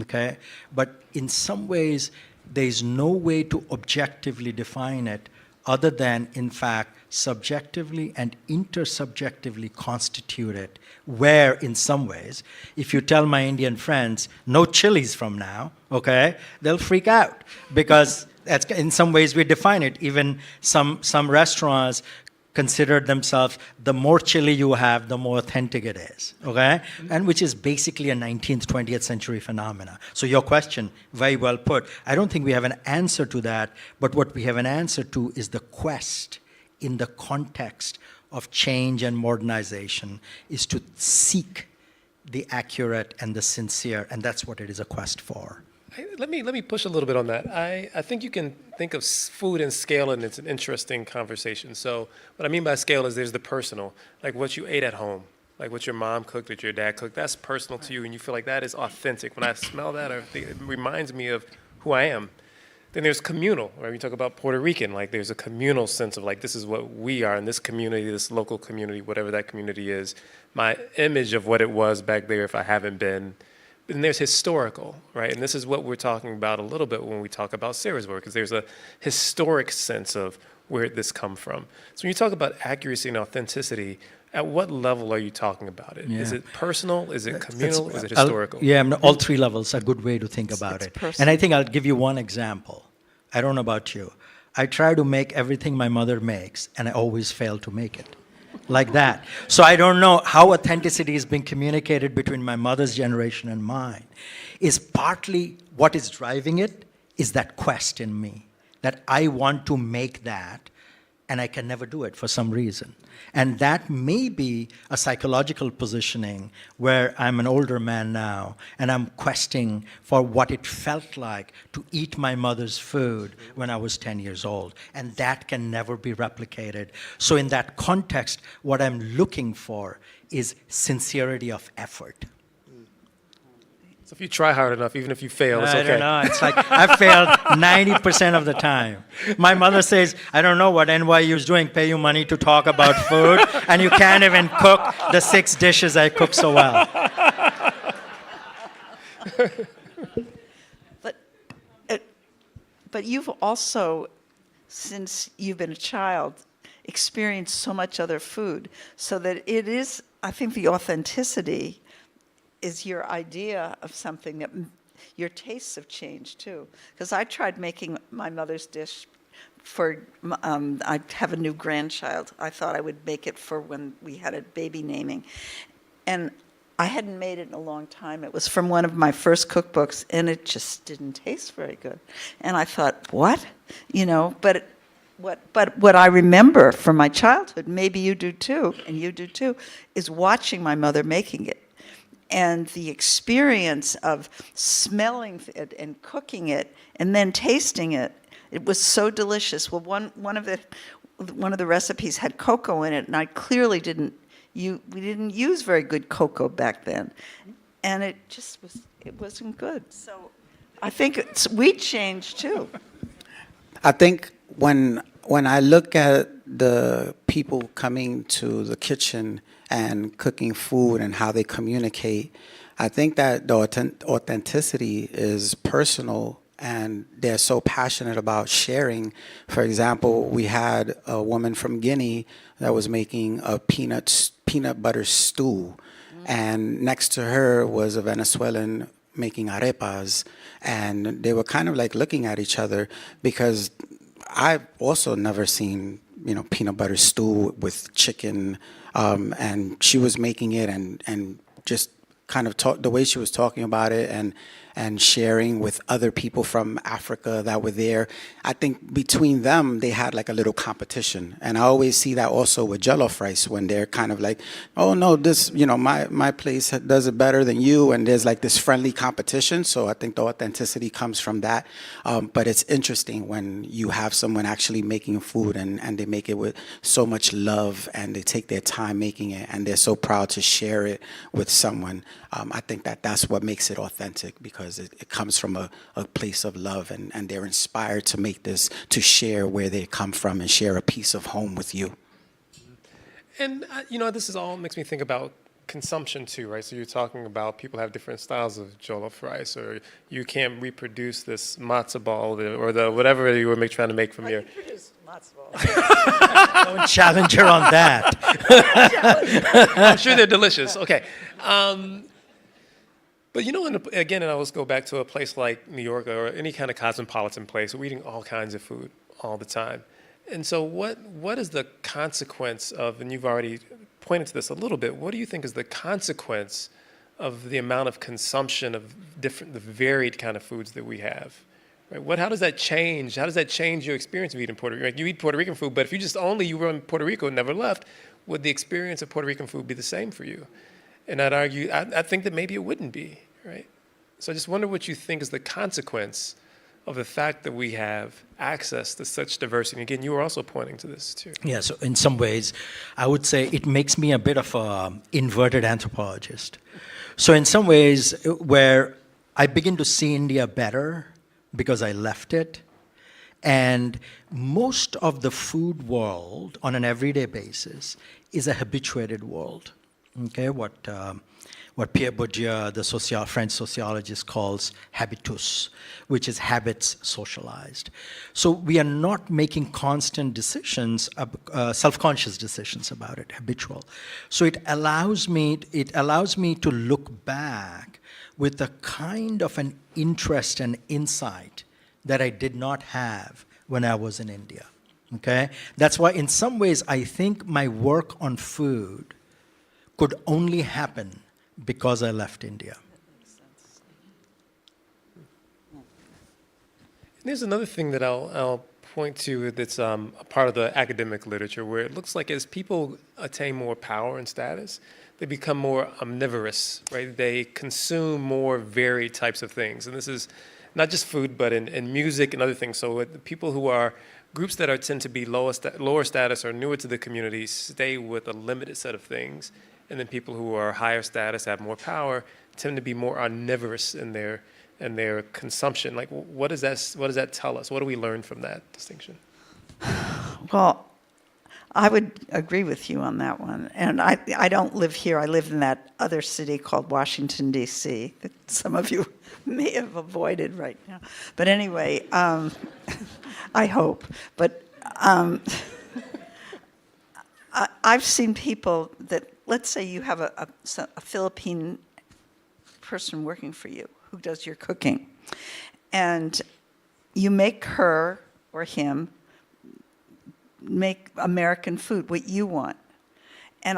okay? But in some ways, there's no way to objectively define it other than, in fact, subjectively and intersubjectively constitute it, where in some ways, if you tell my Indian friends, no chilies from now, okay, they'll freak out, because that's, in some ways we define it. Even some restaurants consider themselves, the more chili you have, the more authentic it is, okay? And which is basically a 19th, 20th century phenomena. So your question, very well put. I don't think we have an answer to that, but what we have an answer to is the quest in the context of change and modernization is to seek the accurate and the sincere, and that's what it is a quest for. Let me push a little bit on that. I think you can think of food and scale, and it's an interesting conversation. So what I mean by scale is there's the personal, like what you ate at home, like what your mom cooked, what your dad cooked. That's personal to you, and you feel like that is authentic. When I smell that, or think, it reminds me of who I am. Then there's communal, right? We talk about Puerto Rican, like there's a communal sense of like, this is what we are in this community, this local community, whatever that community is. My image of what it was back there if I haven't been. And there's historical, right? And this is what we're talking about a little bit when we talk about Sarah's work, because there's a historic sense of where did this come from. So when you talk about accuracy and authenticity, at what level are you talking about it? Yeah. Is it personal? Is it communal? Is it historical? All three levels are a good way to think about it. Personal. And I think I'll give you one example. I don't know about you. I try to make everything my mother makes, and I always fail to make it. Like that. So I don't know how authenticity is being communicated between my mother's generation and mine. Is partly what is driving it is that quest in me, that I want to make that, and I can never do it for some reason. And that may be a psychological positioning where I'm an older man now, and I'm questing for what it felt like to eat my mother's food when I was 10 years old. And that can never be replicated. So in that context, what I'm looking for is sincerity of effort. So if you try hard enough, even if you fail, it's okay. I don't know. It's like I failed 90% of the time. My mother says, I don't know what NYU is doing, pay you money to talk about food, and you can't even cook the 6 dishes I cook so well. But you've also, since you've been a child, experienced so much other food. So that it is, I think the authenticity is your idea of something that your tastes have changed too. Because I tried making my mother's dish for, I have a new grandchild. I thought I would make it for when we had a baby naming. And I hadn't made it in a long time. It was from one of my first cookbooks, and it just didn't taste very good. And I thought, what? You know, but what I remember from my childhood, maybe you do too, and you do too, is watching my mother making it. And the experience of smelling it and cooking it and then tasting it, it was so delicious. Well, one of the recipes had cocoa in it, and I clearly we didn't use very good cocoa back then, and it wasn't good. So I think we changed too. I think when I look at the people coming to the kitchen and cooking food and how they communicate, I think that the authenticity is personal, and they're so passionate about sharing. For example, we had a woman from Guinea that was making a peanut butter stew, and next to her was a Venezuelan making arepas, and they were kind of like looking at each other, because I've also never seen, peanut butter stew with chicken, and she was making it and just kind of the way she was talking about it and sharing with other people from Africa that were there. I think between them, they had like a little competition. And I always see that also with jollof rice, when they're kind of like, oh no, this, my place does it better than you. And there's like this friendly competition. So I think the authenticity comes from that. But it's interesting when you have someone actually making food and they make it with so much love, and they take their time making it, and they're so proud to share it with someone. I think that's what makes it authentic, because it comes from a place of love, and they're inspired to make this, to share where they come from and share a piece of home with you. And, this is all makes me think about consumption too, right? So you're talking about people have different styles of jollof rice, or you can't reproduce this matzo ball or the whatever you were trying to make from your... Don't challenge her on that. I'm sure they're delicious. Okay. But again, and I always go back to a place like New York or any kind of cosmopolitan place. We're eating all kinds of food all the time. And so what is the consequence of, and you've already pointed to this a little bit, what do you think is the consequence of the amount of consumption of the varied kind of foods that we have? Right? How does that change? How does that change your experience of eating Puerto Rico? Like, you eat Puerto Rican food, but if you were in Puerto Rico and never left, would the experience of Puerto Rican food be the same for you? And I'd argue, I think that maybe it wouldn't be, right? So I just wonder what you think is the consequence of the fact that we have access to such diversity. And again, you were also pointing to this too. Yeah, so in some ways, I would say it makes me a bit of an inverted anthropologist. So in some ways, where I begin to see India better because I left it, and most of the food world on an everyday basis is a habituated world. Okay, what Pierre Bourdieu, the French sociologist, calls habitus, which is habits socialized. So we are not making constant decisions, self-conscious decisions about it, habitual. So it allows me to look back with a kind of an interest and insight that I did not have when I was in India. Okay, that's why in some ways I think my work on food could only happen because I left India. There's another thing that I'll point to that's a part of the academic literature, where it looks like as people attain more power and status, they become more omnivorous, right? They consume more varied types of things. And this is not just food, but in music and other things. So the people who are groups that tend to be lower status or newer to the community stay with a limited set of things. And then people who are higher status, have more power, tend to be more omnivorous in their consumption. Like, what does that tell us? What do we learn from that distinction? Well, I would agree with you on that one. And I don't live here. I live in that other city called Washington, D.C., that some of you may have avoided right now. But anyway, I hope. But I've seen people that, let's say you have a Philippine person working for you who does your cooking, and you make her or him make American food, what you want. And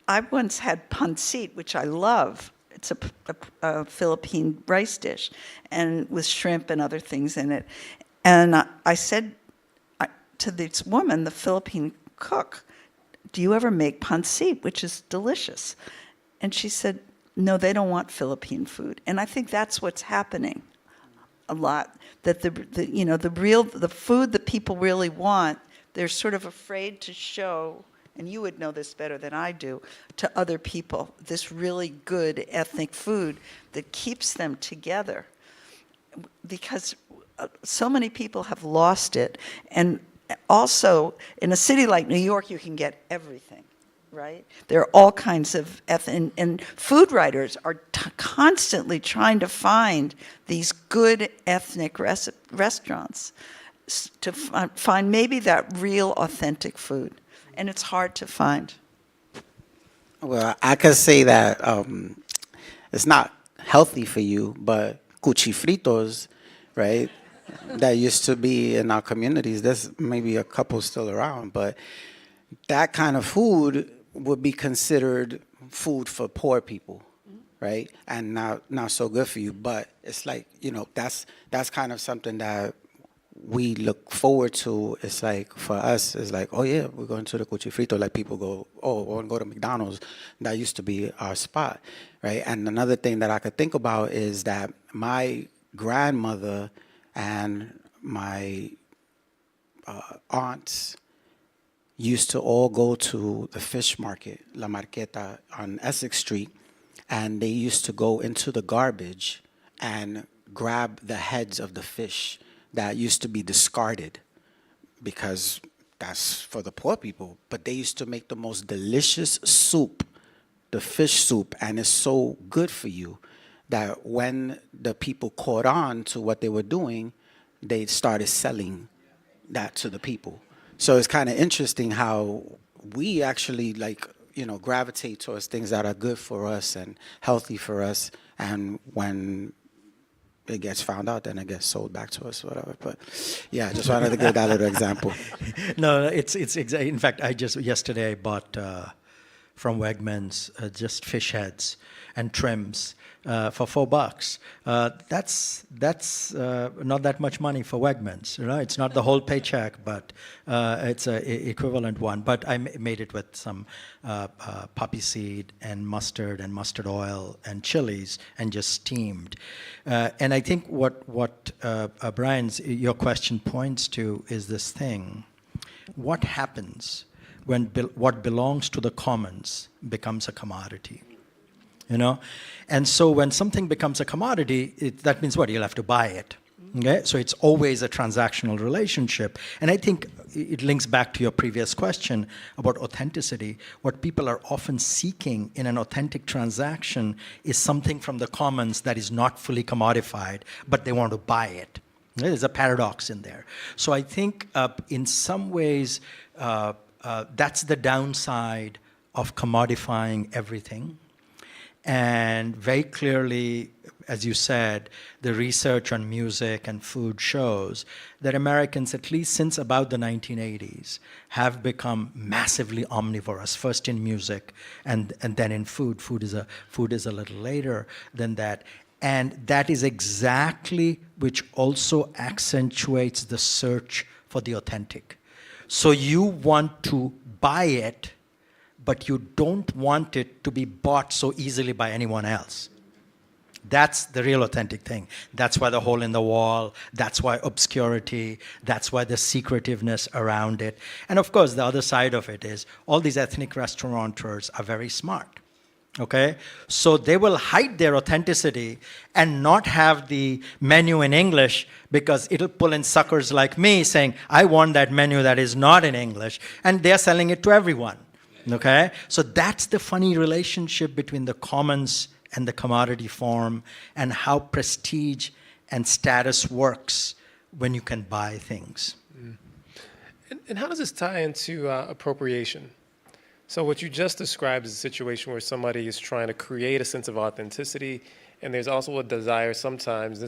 I once had pancit, which I love. It's a Philippine rice dish, and with shrimp and other things in it. And I said to this woman, the Philippine cook, do you ever make pancit, which is delicious? And she said, no, they don't want Philippine food. And I think that's what's happening a lot, that the food that people really want, they're sort of afraid to show, and you would know this better than I do, to other people, this really good ethnic food that keeps them together. Because so many people have lost it. And also, in a city like New York, you can get everything, right? There are all kinds of and food writers are constantly trying to find these good ethnic restaurants to find maybe that real authentic food. And it's hard to find. Well, I could say that it's not healthy for you, but cuchifritos, right? That used to be in our communities. There's maybe a couple still around, but that kind of food would be considered food for poor people, right? And not so good for you. But it's like, that's kind of something that we look forward to. It's like, for us, it's like, oh yeah, we're going to the cuchifrito. Like people go, oh, we're going to go to McDonald's. That used to be our spot, right? And another thing that I could think about is that my grandmother and my aunts used to all go to the fish market, La Marqueta, on Essex Street, and they used to go into the garbage and grab the heads of the fish that used to be discarded because that's for the poor people. But they used to make the most delicious soup, the fish soup, and it's so good for you that when the people caught on to what they were doing, they started selling that to the people. So it's kind of interesting how we actually gravitate towards things that are good for us and healthy for us, and when it gets found out, then it gets sold back to us, whatever. But yeah, just wanted to give that little example. No, it's in fact, yesterday I bought from Wegmans just fish heads and trims for $4. That's not that much money for Wegmans. It's not the whole paycheck, but it's an equivalent one. But I made it with some poppy seed and mustard oil and chilies and just steamed. And I think what your question points to is this thing: what happens when what belongs to the commons becomes a commodity? And so when something becomes a commodity, that means what? You'll have to buy it. Okay? So it's always a transactional relationship. And I think it links back to your previous question about authenticity. What people are often seeking in an authentic transaction is something from the commons that is not fully commodified, but they want to buy it. There's a paradox in there. So I think in some ways, that's the downside of commodifying everything. And very clearly, as you said, the research on music and food shows that Americans, at least since about the 1980s, have become massively omnivorous, first in music and then in food. Food is a little later than that. And that is exactly which also accentuates the search for the authentic. So you want to buy it, but you don't want it to be bought so easily by anyone else. That's the real authentic thing. That's why the hole in the wall, that's why obscurity, that's why the secretiveness around it. And of course, the other side of it is all these ethnic restaurateurs are very smart, okay? So they will hide their authenticity and not have the menu in English because it'll pull in suckers like me saying, I want that menu that is not in English, and they're selling it to everyone. Okay, so that's the funny relationship between the commons and the commodity form, and how prestige and status works when you can buy things. And how does this tie into appropriation? So what you just described is a situation where somebody is trying to create a sense of authenticity, and there's also a desire sometimes,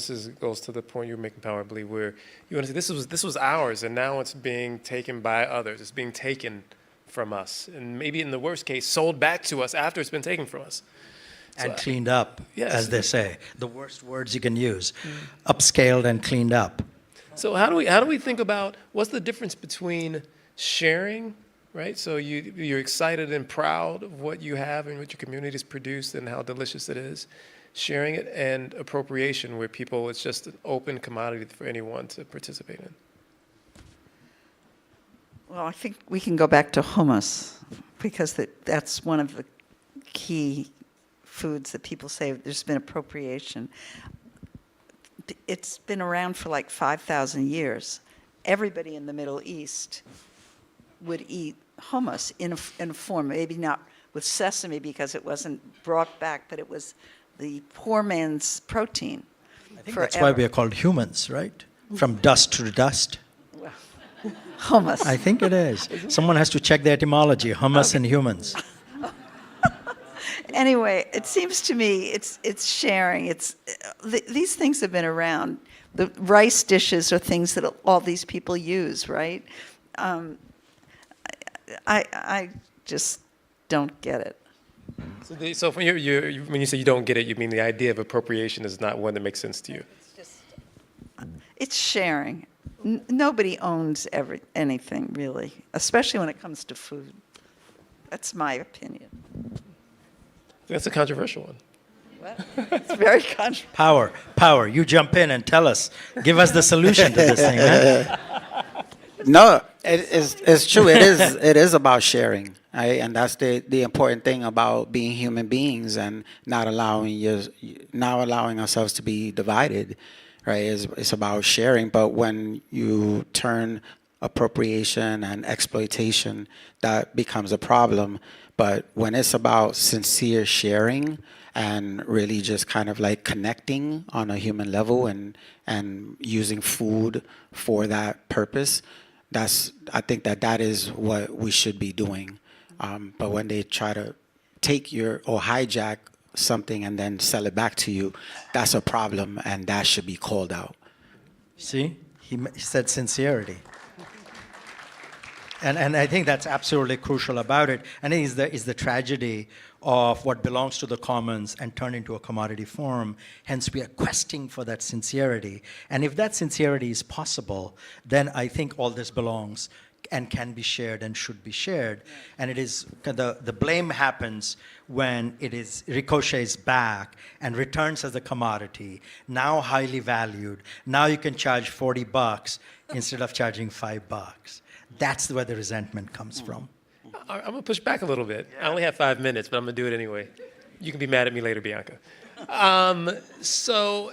goes to the point you were making, Power, I believe, where you want to say, this was ours, and now it's being taken by others. It's being taken from us, and maybe in the worst case, sold back to us after it's been taken from us. And cleaned up, yes. as they say. The worst words you can use. Upscaled and cleaned up. So how do we think about what's the difference between sharing, right? So you're excited and proud of what you have and what your community's produced and how delicious it is. Sharing it, and appropriation, where it's just an open commodity for anyone to participate in. Well, I think we can go back to hummus, because that's one of the key foods that people say there's been appropriation. It's been around for like 5,000 years. Everybody in the Middle East would eat hummus in a form, maybe not with sesame because it wasn't brought back, but it was the poor man's protein. I think that's why we are called humans, right? From dust to dust. Well, hummus. I think it is. Someone has to check the etymology, hummus and humans. Anyway, it seems to me it's sharing. These things have been around. The rice dishes are things that all these people use, right? I just don't get it. So when when you say you don't get it, you mean the idea of appropriation is not one that makes sense to you? It's sharing. Nobody owns anything, really, especially when it comes to food. That's my opinion. That's a controversial one. What? It's very controversial. Power, you jump in and tell us. Give us the solution to this thing, man. No, it's true. It is about sharing, right? And that's the important thing about being human beings and not allowing ourselves to be divided, right? It's about sharing. But when you turn appropriation and exploitation, that becomes a problem. But when it's about sincere sharing and really just kind of like connecting on a human level and using food for that purpose, I think that is what we should be doing. But when they try to take or hijack something and then sell it back to you, that's a problem, and that should be called out. See, he said sincerity. And I think that's absolutely crucial about it. And it is the tragedy of what belongs to the commons and turned into a commodity form. Hence, we are questing for that sincerity. And if that sincerity is possible, then I think all this belongs and can be shared and should be shared. And it is the blame happens when it ricochets back and returns as a commodity, now highly valued. Now you can charge $40 instead of charging $5. That's where the resentment comes from. I'm going to push back a little bit. I only have 5 minutes, but I'm going to do it anyway. You can be mad at me later, Bianca. So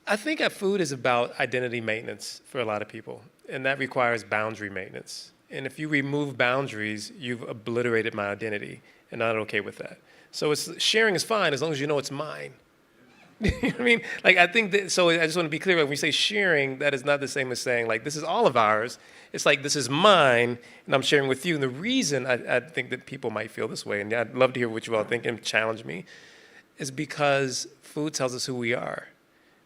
I think that food is about identity maintenance for a lot of people, and that requires boundary maintenance. And if you remove boundaries, you've obliterated my identity, and I'm not okay with that. So sharing is fine as long as you know it's mine. You know what I mean? Like, I think that, so I just want to be clear, when we say sharing, that is not the same as saying, like, this is all of ours. It's like, this is mine, and I'm sharing with you. And the reason I think that people might feel this way, and I'd love to hear what you all think and challenge me, is because food tells us who we are.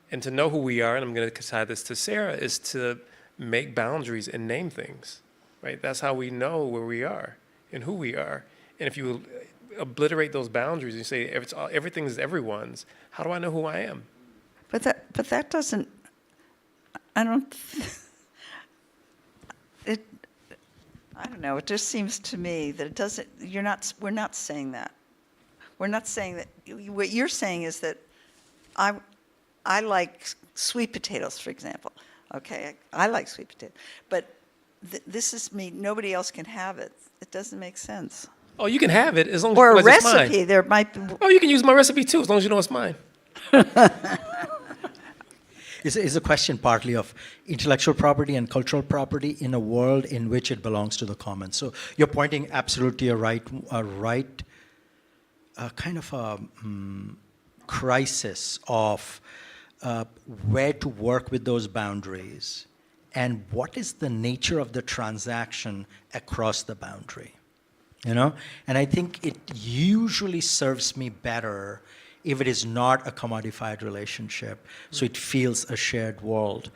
And to know who we are, and I'm going to tie this to Sarah, is to make boundaries and name things, right? That's how we know where we are and who we are. And if you obliterate those boundaries and you say everything is everyone's, how do I know who I am? But that doesn't. I don't know. It just seems to me that it doesn't. We're not saying that. We're not saying that. What you're saying is that I like sweet potatoes, for example. Okay, I like sweet potatoes, but this is me. Nobody else can have it. It doesn't make sense. Oh, you can have it as long as or a it's mine. recipe. There might be. Oh, you can use my recipe too, as long as you know it's mine. Is a question partly of intellectual property and cultural property in a world in which it belongs to the commons. So you're pointing absolutely a right kind of a crisis of where to work with those boundaries and what is the nature of the transaction across the boundary. you know? And I think it usually serves me better if it is not a commodified relationship, so it feels a shared world.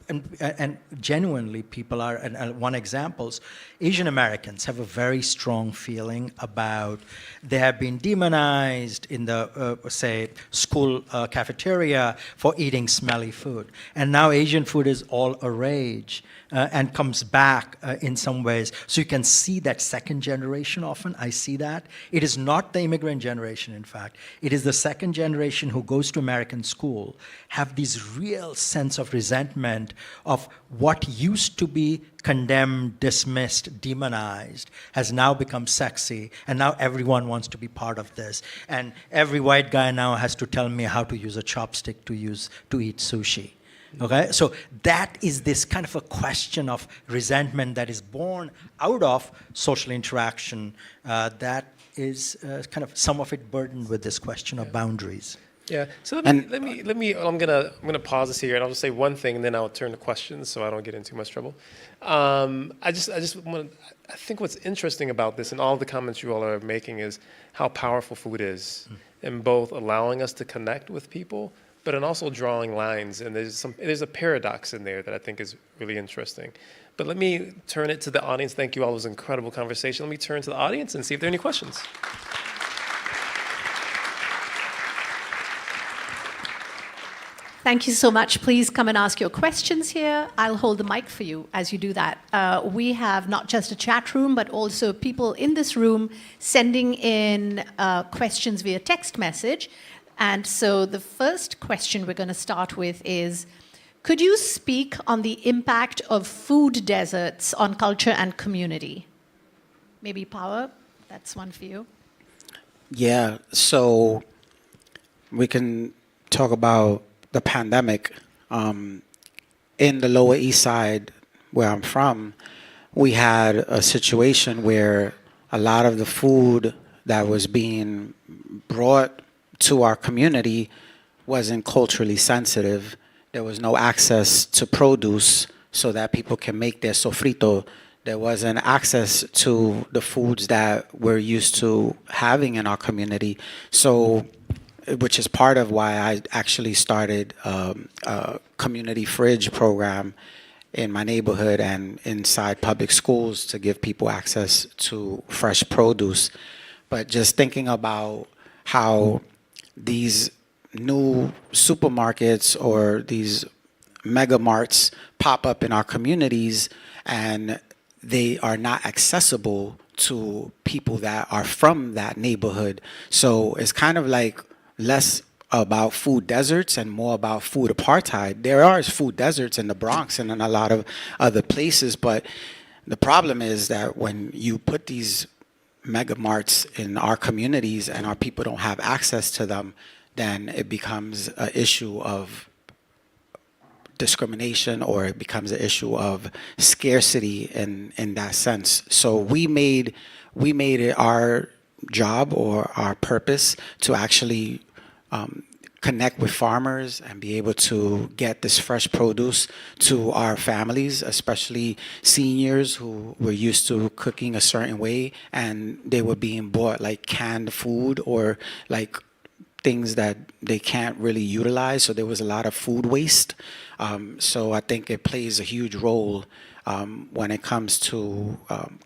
And genuinely, people are, and one examples, Asian Americans have a very strong feeling about, they have been demonized in the, say, school cafeteria for eating smelly food. And now Asian food is all a rage and comes back in some ways. So you can see that second generation often, I see that. It is not the immigrant generation, in fact. It is the second generation who goes to American school, have this real sense of resentment of what used to be condemned, dismissed, demonized, has now become sexy, and now everyone wants to be part of this. And every white guy now has to tell me how to use a chopstick to eat sushi. Okay, so that is this kind of a question of resentment that is born out of social interaction that is kind of some of it burdened with this question of boundaries. Yeah. So let me. I'm gonna pause this here, and I'll just say one thing, and then I'll turn to questions, so I don't get in too much trouble. I think what's interesting about this, and all the comments you all are making, is how powerful food is, in both allowing us to connect with people, but in also drawing lines. And there's a paradox in there that I think is really interesting. But let me turn it to the audience. Thank you all. It was an incredible conversation. Let me turn to the audience and see if there are any questions. Thank you so much. Please come and ask your questions here. I'll hold the mic for you as you do that. We have not just a chat room, but also people in this room sending in questions via text message. And so the first question we're going to start with is, could you speak on the impact of food deserts on culture and community? Maybe Power, that's one for you. Yeah, so we can talk about the pandemic. In the Lower East Side, where I'm from, we had a situation where a lot of the food that was being brought to our community wasn't culturally sensitive. There was no access to produce so that people can make their sofrito. There wasn't access to the foods that we're used to having in our community. So, which is part of why I actually started a community fridge program in my neighborhood and inside public schools to give people access to fresh produce. But just thinking about how these new supermarkets or these mega marts pop up in our communities and they are not accessible to people that are from that neighborhood. So it's kind of like less about food deserts and more about food apartheid. There are food deserts in the Bronx and in a lot of other places, but the problem is that when you put these mega marts in our communities and our people don't have access to them, then it becomes an issue of discrimination, or it becomes an issue of scarcity in that sense. So we made it our job or our purpose to actually connect with farmers and be able to get this fresh produce to our families, especially seniors who were used to cooking a certain way, and they were being bought like canned food or like things that they can't really utilize. So there was a lot of food waste. So I think it plays a huge role when it comes to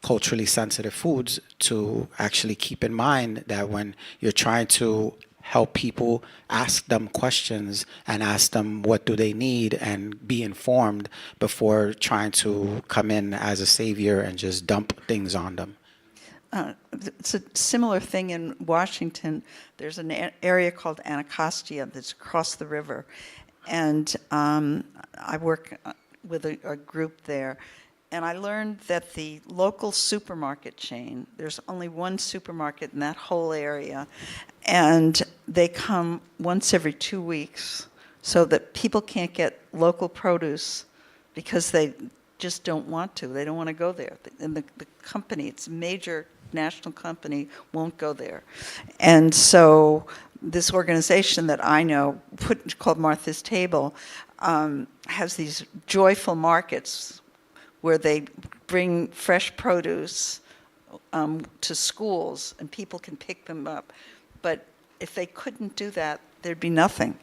culturally sensitive foods, to actually keep in mind that when you're trying to help people, ask them questions and ask them what do they need and be informed before trying to come in as a savior and just dump things on them. It's a similar thing in Washington. There's an area called Anacostia that's across the river. And I work with a group there. And I learned that the local supermarket chain, there's only one supermarket in that whole area, and they come once every 2 weeks so that people can't get local produce because they just don't want to. They don't want to go there. And the company, it's a major national company, won't go there. And so this organization that I know, called Martha's Table, has these joyful markets where they bring fresh produce to schools and people can pick them up. But if they couldn't do that, there'd be nothing.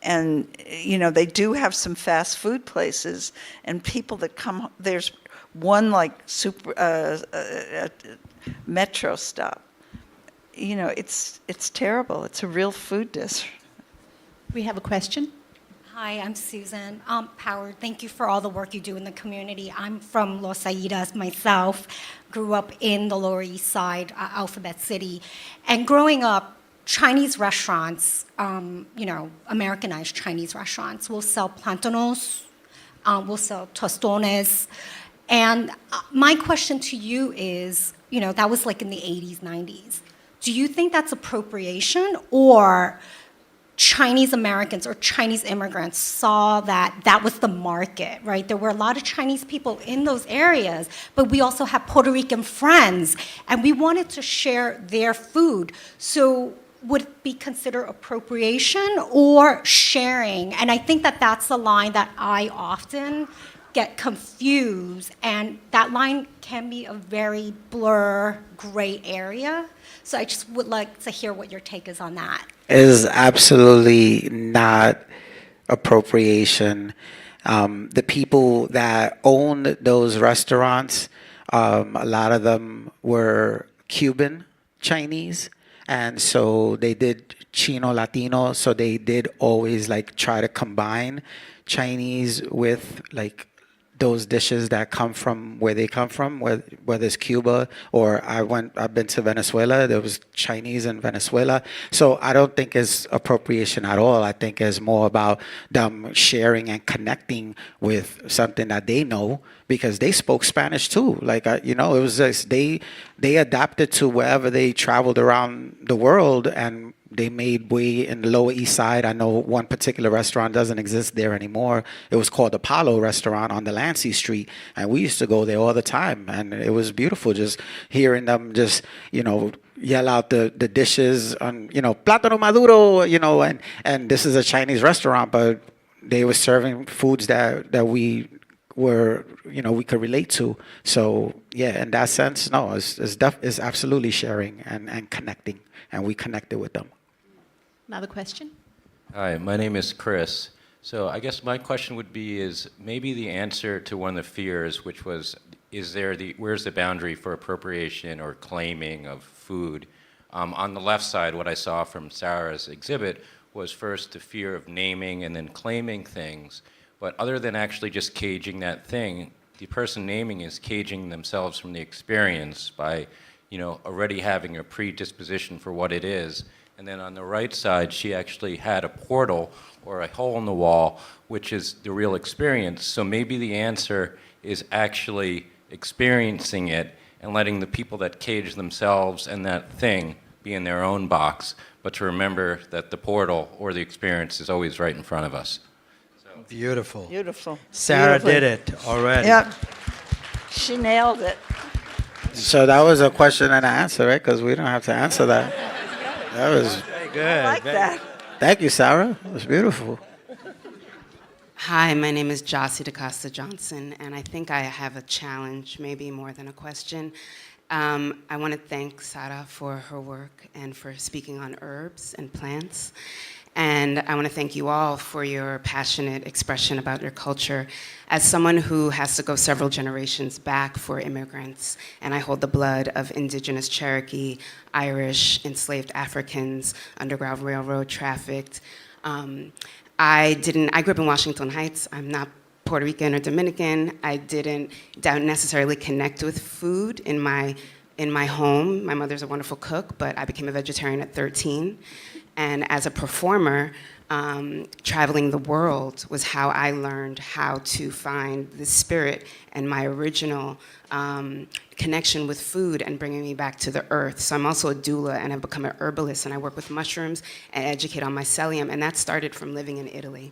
And, you know, they do have some fast food places, and people that come, there's one like metro stop. You know, it's terrible. It's a real food district. We have a question. Hi, I'm Susan. Howard, thank you for all the work you do in the community. I'm from Los Airas myself, grew up in the Lower East Side, Alphabet City. And growing up, Chinese restaurants, you know, Americanized Chinese restaurants will sell plantanos, will sell tostones. And my question to you is, you know, that was like in the 80s, 90s. Do you think that's appropriation, or Chinese Americans or Chinese immigrants saw that that was the market, right? There were a lot of Chinese people in those areas, but we also have Puerto Rican friends, and we wanted to share their food. So would it be considered appropriation or sharing? And I think that that's the line that I often get confused, and that line can be a very blur, gray area. So I just would like to hear what your take is on that. It is absolutely not appropriation. The people that owned those restaurants, a lot of them were Cuban Chinese, and so they did Chino Latino, so they did always like try to combine Chinese with like those dishes that come from where they come from, whether it's Cuba or I've been to Venezuela, there was Chinese in Venezuela. So I don't think it's appropriation at all. I think it's more about them sharing and connecting with something that they know, because they spoke Spanish too. Like, you know, it was just, they adapted to wherever they traveled around the world, and they made way in the Lower East Side. I know one particular restaurant doesn't exist there anymore. It was called Apollo Restaurant on Delancey Street, and we used to go there all the time, and it was beautiful just hearing them just, you know, yell out the dishes on, you know, plátano maduro, you know, and this is a Chinese restaurant, but they were serving foods that we were, you know, we could relate to. So yeah, in that sense, no, it's absolutely sharing and connecting, and we connected with them. Another question? Hi, my name is Chris. So I guess my question would be is maybe the answer to one of the fears, which was, where's the boundary for appropriation or claiming of food? On the left side, what I saw from Sarah's exhibit was first the fear of naming and then claiming things. But other than actually just caging that thing, the person naming is caging themselves from the experience by, you know, already having a predisposition for what it is. And then on the right side, she actually had a portal or a hole in the wall, which is the real experience. So maybe the answer is actually experiencing it and letting the people that cage themselves and that thing be in their own box, but to remember that the portal or the experience is always right in front of us. Beautiful. Beautiful. Sarah did it already. Yep. She nailed it. So that was a question and an answer, right? Because we don't have to answer that. That was very good. I like that. Thank you, Sarah. It was beautiful. Hi, my name is Jossie DaCosta Johnson, and I think I have a challenge, maybe more than a question. I want to thank Sarah for her work and for speaking on herbs and plants. And I want to thank you all for your passionate expression about your culture. As someone who has to go several generations back for immigrants, and I hold the blood of indigenous Cherokee, Irish, enslaved Africans, Underground Railroad trafficked. I grew up in Washington Heights. I'm not Puerto Rican or Dominican. I don't necessarily connect with food in my home. My mother's a wonderful cook, but I became a vegetarian at 13. And as a performer, traveling the world was how I learned how to find the spirit and my original connection with food and bringing me back to the earth. So I'm also a doula, and I've become an herbalist, and I work with mushrooms and educate on mycelium, and that started from living in Italy.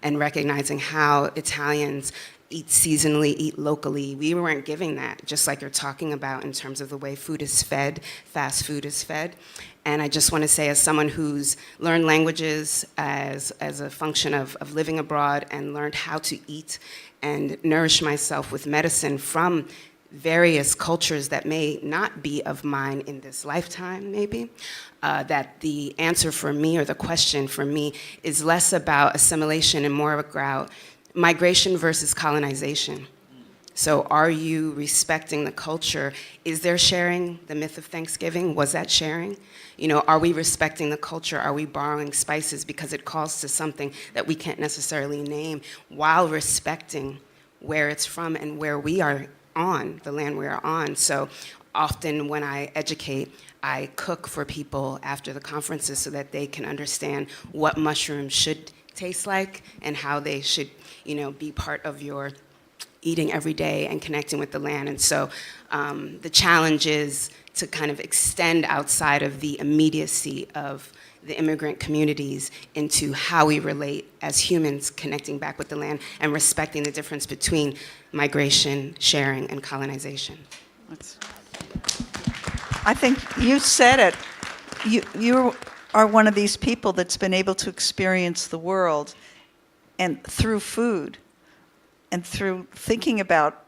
and recognizing how Italians eat seasonally, eat locally. We weren't giving that, just like you're talking about in terms of the way food is fed, fast food is fed. And I just want to say, as someone who's learned languages as a function of living abroad and learned how to eat and nourish myself with medicine from various cultures that may not be of mine in this lifetime, maybe, that the answer for me, or the question for me, is less about assimilation and more about migration versus colonization. So are you respecting the culture? Is there sharing? The myth of Thanksgiving, was that sharing? You know, are we respecting the culture? Are we borrowing spices because it calls to something that we can't necessarily name, while respecting where it's from and where we are on, the land we are on? So often when I educate, I cook for people after the conferences so that they can understand what mushrooms should taste like and how they should, you know, be part of your eating every day and connecting with the land. And so the challenge is to kind of extend outside of the immediacy of the immigrant communities into how we relate as humans, connecting back with the land and respecting the difference between migration, sharing, and colonization. I think you said it. You are one of these people that's been able to experience the world and through food and through thinking about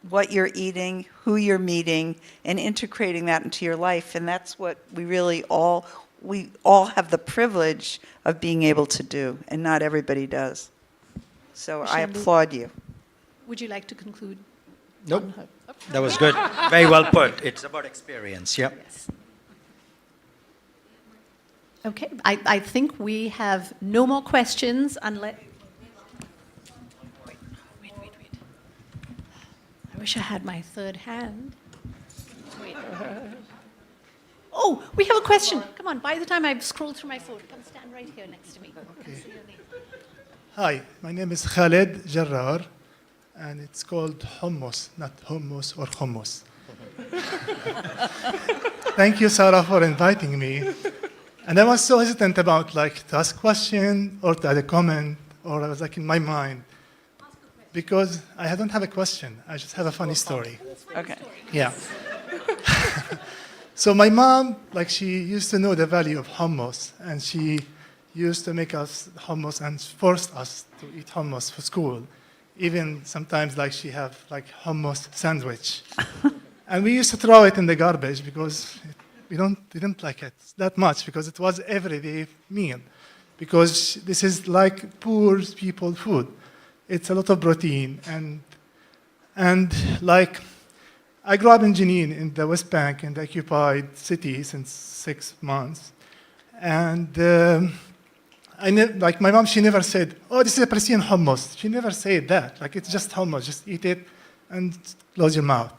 what you're eating, who you're meeting, and integrating that into your life. And that's what we all have the privilege of being able to do, and not everybody does. So I applaud you. Would you like to conclude? Nope. That was good. Very well put. It's about experience. Yep. Yes. Okay, I think we have no more questions unless... Wait. I wish I had my third hand. Wait. Oh, we have a question. Come on, by the time I've scrolled through my phone, come stand right here next to me. Okay. Hi, my name is Khaled Jarrar, and it's called hummus, not hummus or hummus. Thank you, Sarah, for inviting me. And I was so hesitant about to ask a question or to add a comment, or I was in my mind, because I don't have a question. I just have a funny story. Okay. Yeah. So my mom, she used to know the value of hummus, and she used to make us hummus and forced us to eat hummus for school. Even sometimes she have hummus sandwich. And we used to throw it in the garbage because we didn't like it that much, because it was everyday meal. Because this is poor people food. It's a lot of protein. And I grew up in Jenin in the West Bank, in the occupied city, since 6 months. And my mom, she never said, oh, this is a Palestinian hummus. She never said that. It's just hummus. Just eat it and close your mouth.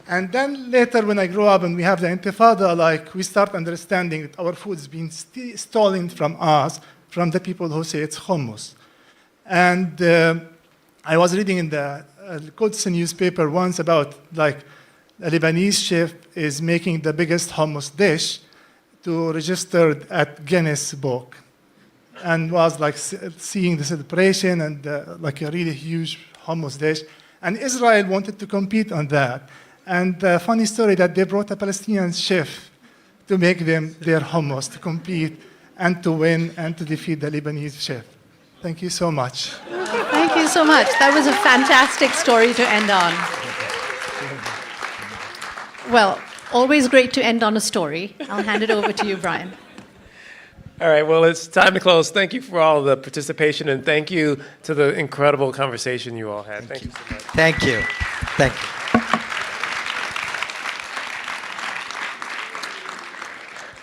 And then later, when I grew up and we have the Intifada, we start understanding that our food is being stolen from us, from the people who say it's hummus. And I was reading in the Quds newspaper once about a Lebanese chef is making the biggest hummus dish to register at Guinness Book, and was seeing the celebration and a really huge hummus dish. And Israel wanted to compete on that. And the funny story that they brought a Palestinian chef to make them their hummus, to compete and to win and to defeat the Lebanese chef. Thank you so much. Thank you so much. That was a fantastic story to end on. Well, always great to end on a story. I'll hand it over to you, Brian. All right, well, it's time to close. Thank you for all the participation, and thank you to the incredible conversation you all had. Thank you so much. Thank you. Thank you.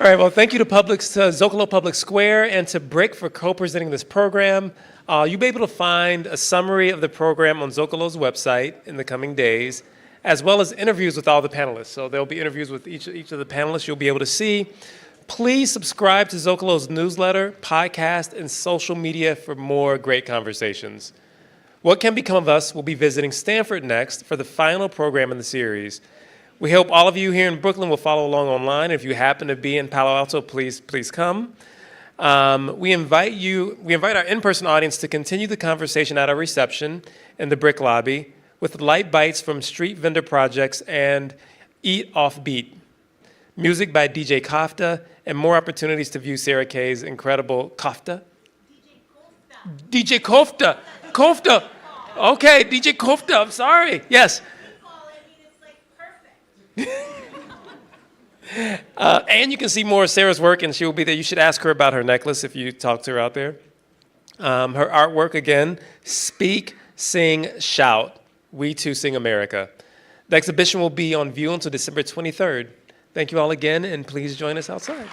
All right, well, thank you to Zócalo Public Square and to BRIC for co-presenting this program. You'll be able to find a summary of the program on Zócalo's website in the coming days, as well as interviews with all the panelists. So there'll be interviews with each of the panelists you'll be able to see. Please subscribe to Zócalo's newsletter, podcast, and social media for more great conversations. What Can Become of Us will be visiting Stanford next for the final program in the series. We hope all of you here in Brooklyn will follow along online. If you happen to be in Palo Alto, please come. We invite our in-person audience to continue the conversation at our reception in the BRIC lobby with light bites from street vendor projects and Eat Off Beat, music by DJ Kofta, and more opportunities to view Sarah Kay's incredible Kofta? DJ Kofta. Kofta. Okay, DJ Kofta, I'm sorry. Yes. And you can see more of Sarah's work, and she will be there. You should ask her about her necklace if you talk to her out there. Her artwork, again, Speak, Sing, Shout. We Too Sing America. The exhibition will be on view until December 23rd. Thank you all again, and please join us outside.